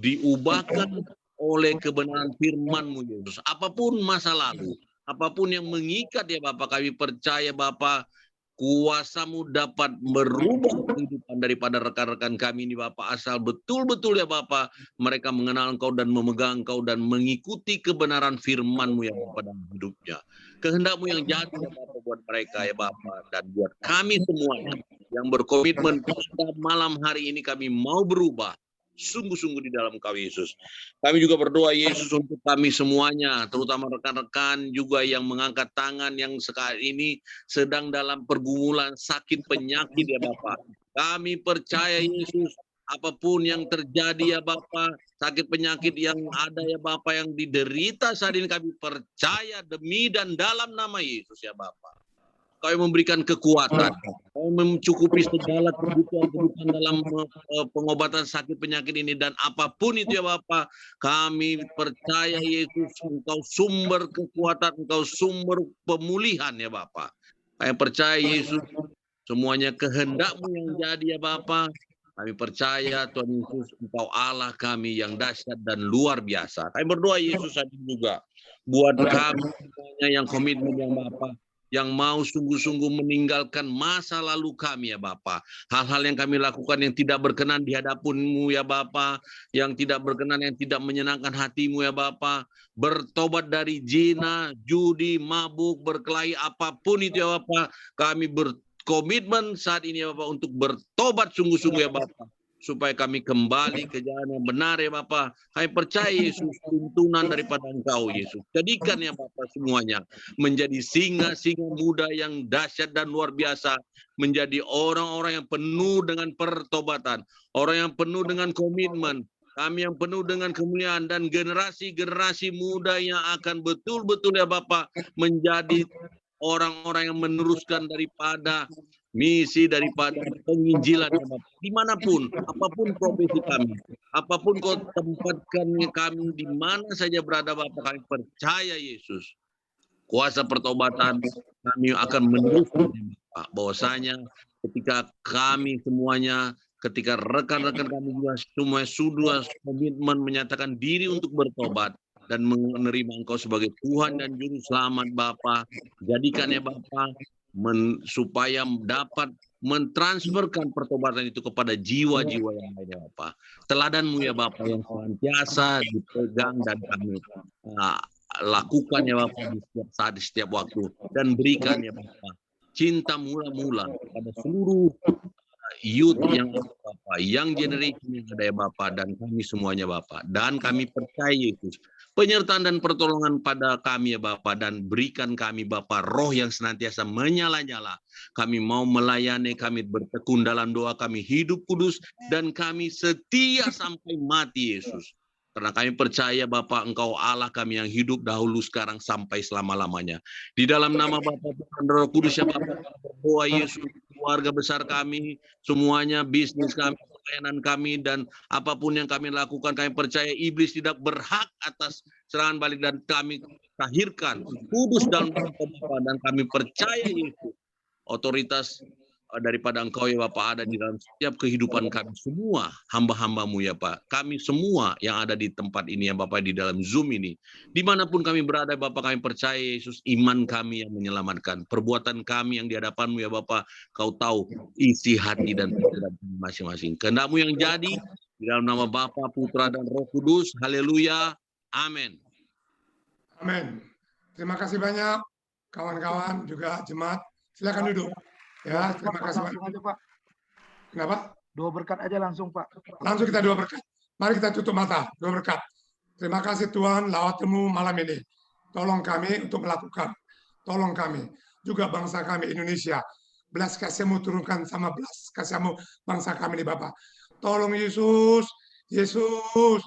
diubahkan oleh kebenaran firman-Mu Yesus. Apapun masa lalu, apapun yang mengikat ya Bapak, kami percaya Bapak, kuasa-Mu dapat merubah kehidupan daripada rekan-rekan kami ini Bapak, asal betul-betul ya Bapak, mereka mengenal Engkau dan memegang Engkau dan mengikuti kebenaran firman-Mu ya Bapak dalam hidupnya. Kehendak-Mu yang jadi ya Bapak buat mereka ya Bapak, dan buat kami semuanya yang berkomitmen pada malam hari ini kami mau berubah sungguh-sungguh di dalam Kau Yesus. Kami juga berdoa Yesus untuk kami semuanya, terutama rekan-rekan juga yang mengangkat tangan yang sekarang ini sedang dalam pergumulan sakit penyakit ya Bapak. Kami percaya Yesus, apapun yang terjadi ya Bapak, sakit penyakit yang ada ya Bapak yang diderita saat ini, kami percaya demi dan dalam nama Yesus ya Bapak. Kau memberikan kekuatan, Kau mencukupi segala kebutuhan dalam pengobatan sakit penyakit ini, dan apapun itu ya Bapak, kami percaya Yesus, Engkau sumber kekuatan, Engkau sumber pemulihan ya Bapak. Kami percaya Yesus, semuanya kehendak-Mu yang jadi ya Bapak. Kami percaya Tuhan Yesus, Engkau Allah kami yang dahsyat dan luar biasa. Kami berdoa Yesus saat ini juga buat kami semuanya yang komitmen yang Bapak, yang mau sungguh-sungguh meninggalkan masa lalu kami ya Bapa. Hal-hal yang kami lakukan yang tidak berkenan di hadapan-Mu ya Bapa, yang tidak berkenan, yang tidak menyenangkan hati-Mu ya Bapa. Bertobat dari zina, judi, mabuk, berkelahi, apapun itu ya Bapa. Kami berkomitmen saat ini ya Bapa untuk bertobat sungguh-sungguh ya Bapa, supaya kami kembali ke jalan yang benar ya Bapa. Kami percaya Yesus, tuntunan daripada Engkau Yesus. Jadikan ya Bapa semuanya menjadi singa-singa muda yang dahsyat dan luar biasa, menjadi orang-orang yang penuh dengan pertobatan, orang yang penuh dengan komitmen, kami yang penuh dengan kemuliaan, dan generasi-generasi muda yang akan betul-betul ya Bapa menjadi orang-orang yang meneruskan daripada misi, daripada penginjilan dimanapun, apapun profesi kami, apapun Kau tempatkan kami, di mana saja berada Bapak, kami percaya Yesus, kuasa pertobatan kami akan meneruskan Bapak, bahwasanya ketika kami semuanya, ketika rekan-rekan kami juga semua sudah komitmen menyatakan diri untuk bertobat dan menerima Engkau sebagai Tuhan dan Juru Selamat Bapa, jadikan ya Bapa, supaya dapat mentransferkan pertobatan itu kepada jiwa-jiwa yang lain ya Bapak. Teladan-Mu ya Bapak yang senantiasa dipegang dan kami lakukan ya Bapak di setiap saat, di setiap waktu, dan berikan ya Bapak cinta mula-mula kepada seluruh youth yang ada Bapak, yang generation yang ada ya Bapak, dan kami semuanya Bapak. Dan kami percaya Yesus, penyertaan dan pertolongan pada kami ya Bapa, dan berikan kami Bapa roh yang senantiasa menyala-nyala. Kami mau melayani, kami bertekun dalam doa, kami hidup kudus, dan kami setia sampai mati Yesus. Karena kami percaya Bapa, Engkau Allah kami yang hidup dahulu, sekarang, sampai selama-lamanya. Di dalam nama Bapa dan Roh Kudus ya Bapa, berdoa Yesus, keluarga besar kami, semuanya, bisnis kami, pelayanan kami, dan apapun yang kami lakukan, kami percaya iblis tidak berhak atas serangan balik, dan kami lahirkan kudus dalam nama Bapa, dan kami percaya Yesus, otoritas daripada Engkau ya Bapak ada di dalam setiap kehidupan kami semua hamba-hambamu ya Pak. Kami semua yang ada di tempat ini ya Bapak, di dalam Zoom ini. Dimanapun kami berada Bapak, kami percaya Yesus, iman kami yang menyelamatkan. Perbuatan kami yang di hadapan-Mu ya Bapak, Kau tahu isi hati dan pikiran kami masing-masing. Kehendak-Mu yang jadi di dalam nama Bapa, Putra dan Roh Kudus. Haleluya. Amin. Amin. Terima kasih banyak kawan-kawan juga jemaat. Silakan duduk. Ya, terima kasih Langsung banyak. aja, Pak. Kenapa? 2 berkat aja langsung, Pak. Langsung kita 2 berkat. Mari kita tutup mata, 2 berkat. Terima kasih Tuhan lawat-Mu malam ini. Tolong kami untuk melakukan. Tolong kami. Juga bangsa kami Indonesia. Belas kasih-Mu turunkan sama belas kasih-Mu bangsa kami ini Bapak. Tolong Yesus. Yesus.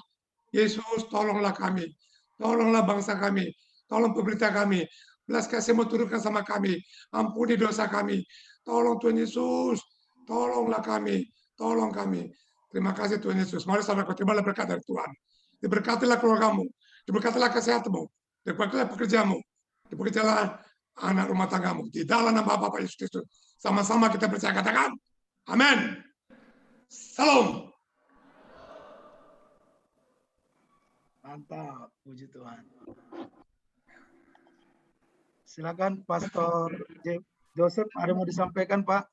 Yesus, tolonglah kami. Tolonglah bangsa kami. Tolong pemerintah kami. Belas kasih-Mu turunkan sama kami. Ampuni dosa kami. Tolong Tuhan Yesus. Tolonglah kami. Tolong kami. Terima kasih Tuhan Yesus. Mari saudara, terimalah berkat dari Tuhan. Diberkatilah keluargamu. Diberkatilah kesehatanmu. Diberkatilah pekerjaanmu. Diberkatilah anak rumah tanggamu. Di dalam nama Bapa Yesus Kristus. Sama-sama kita percaya, katakan. Amin. Salam. Mantap, puji Tuhan. Silakan Pastor Joseph, ada mau disampaikan Pak?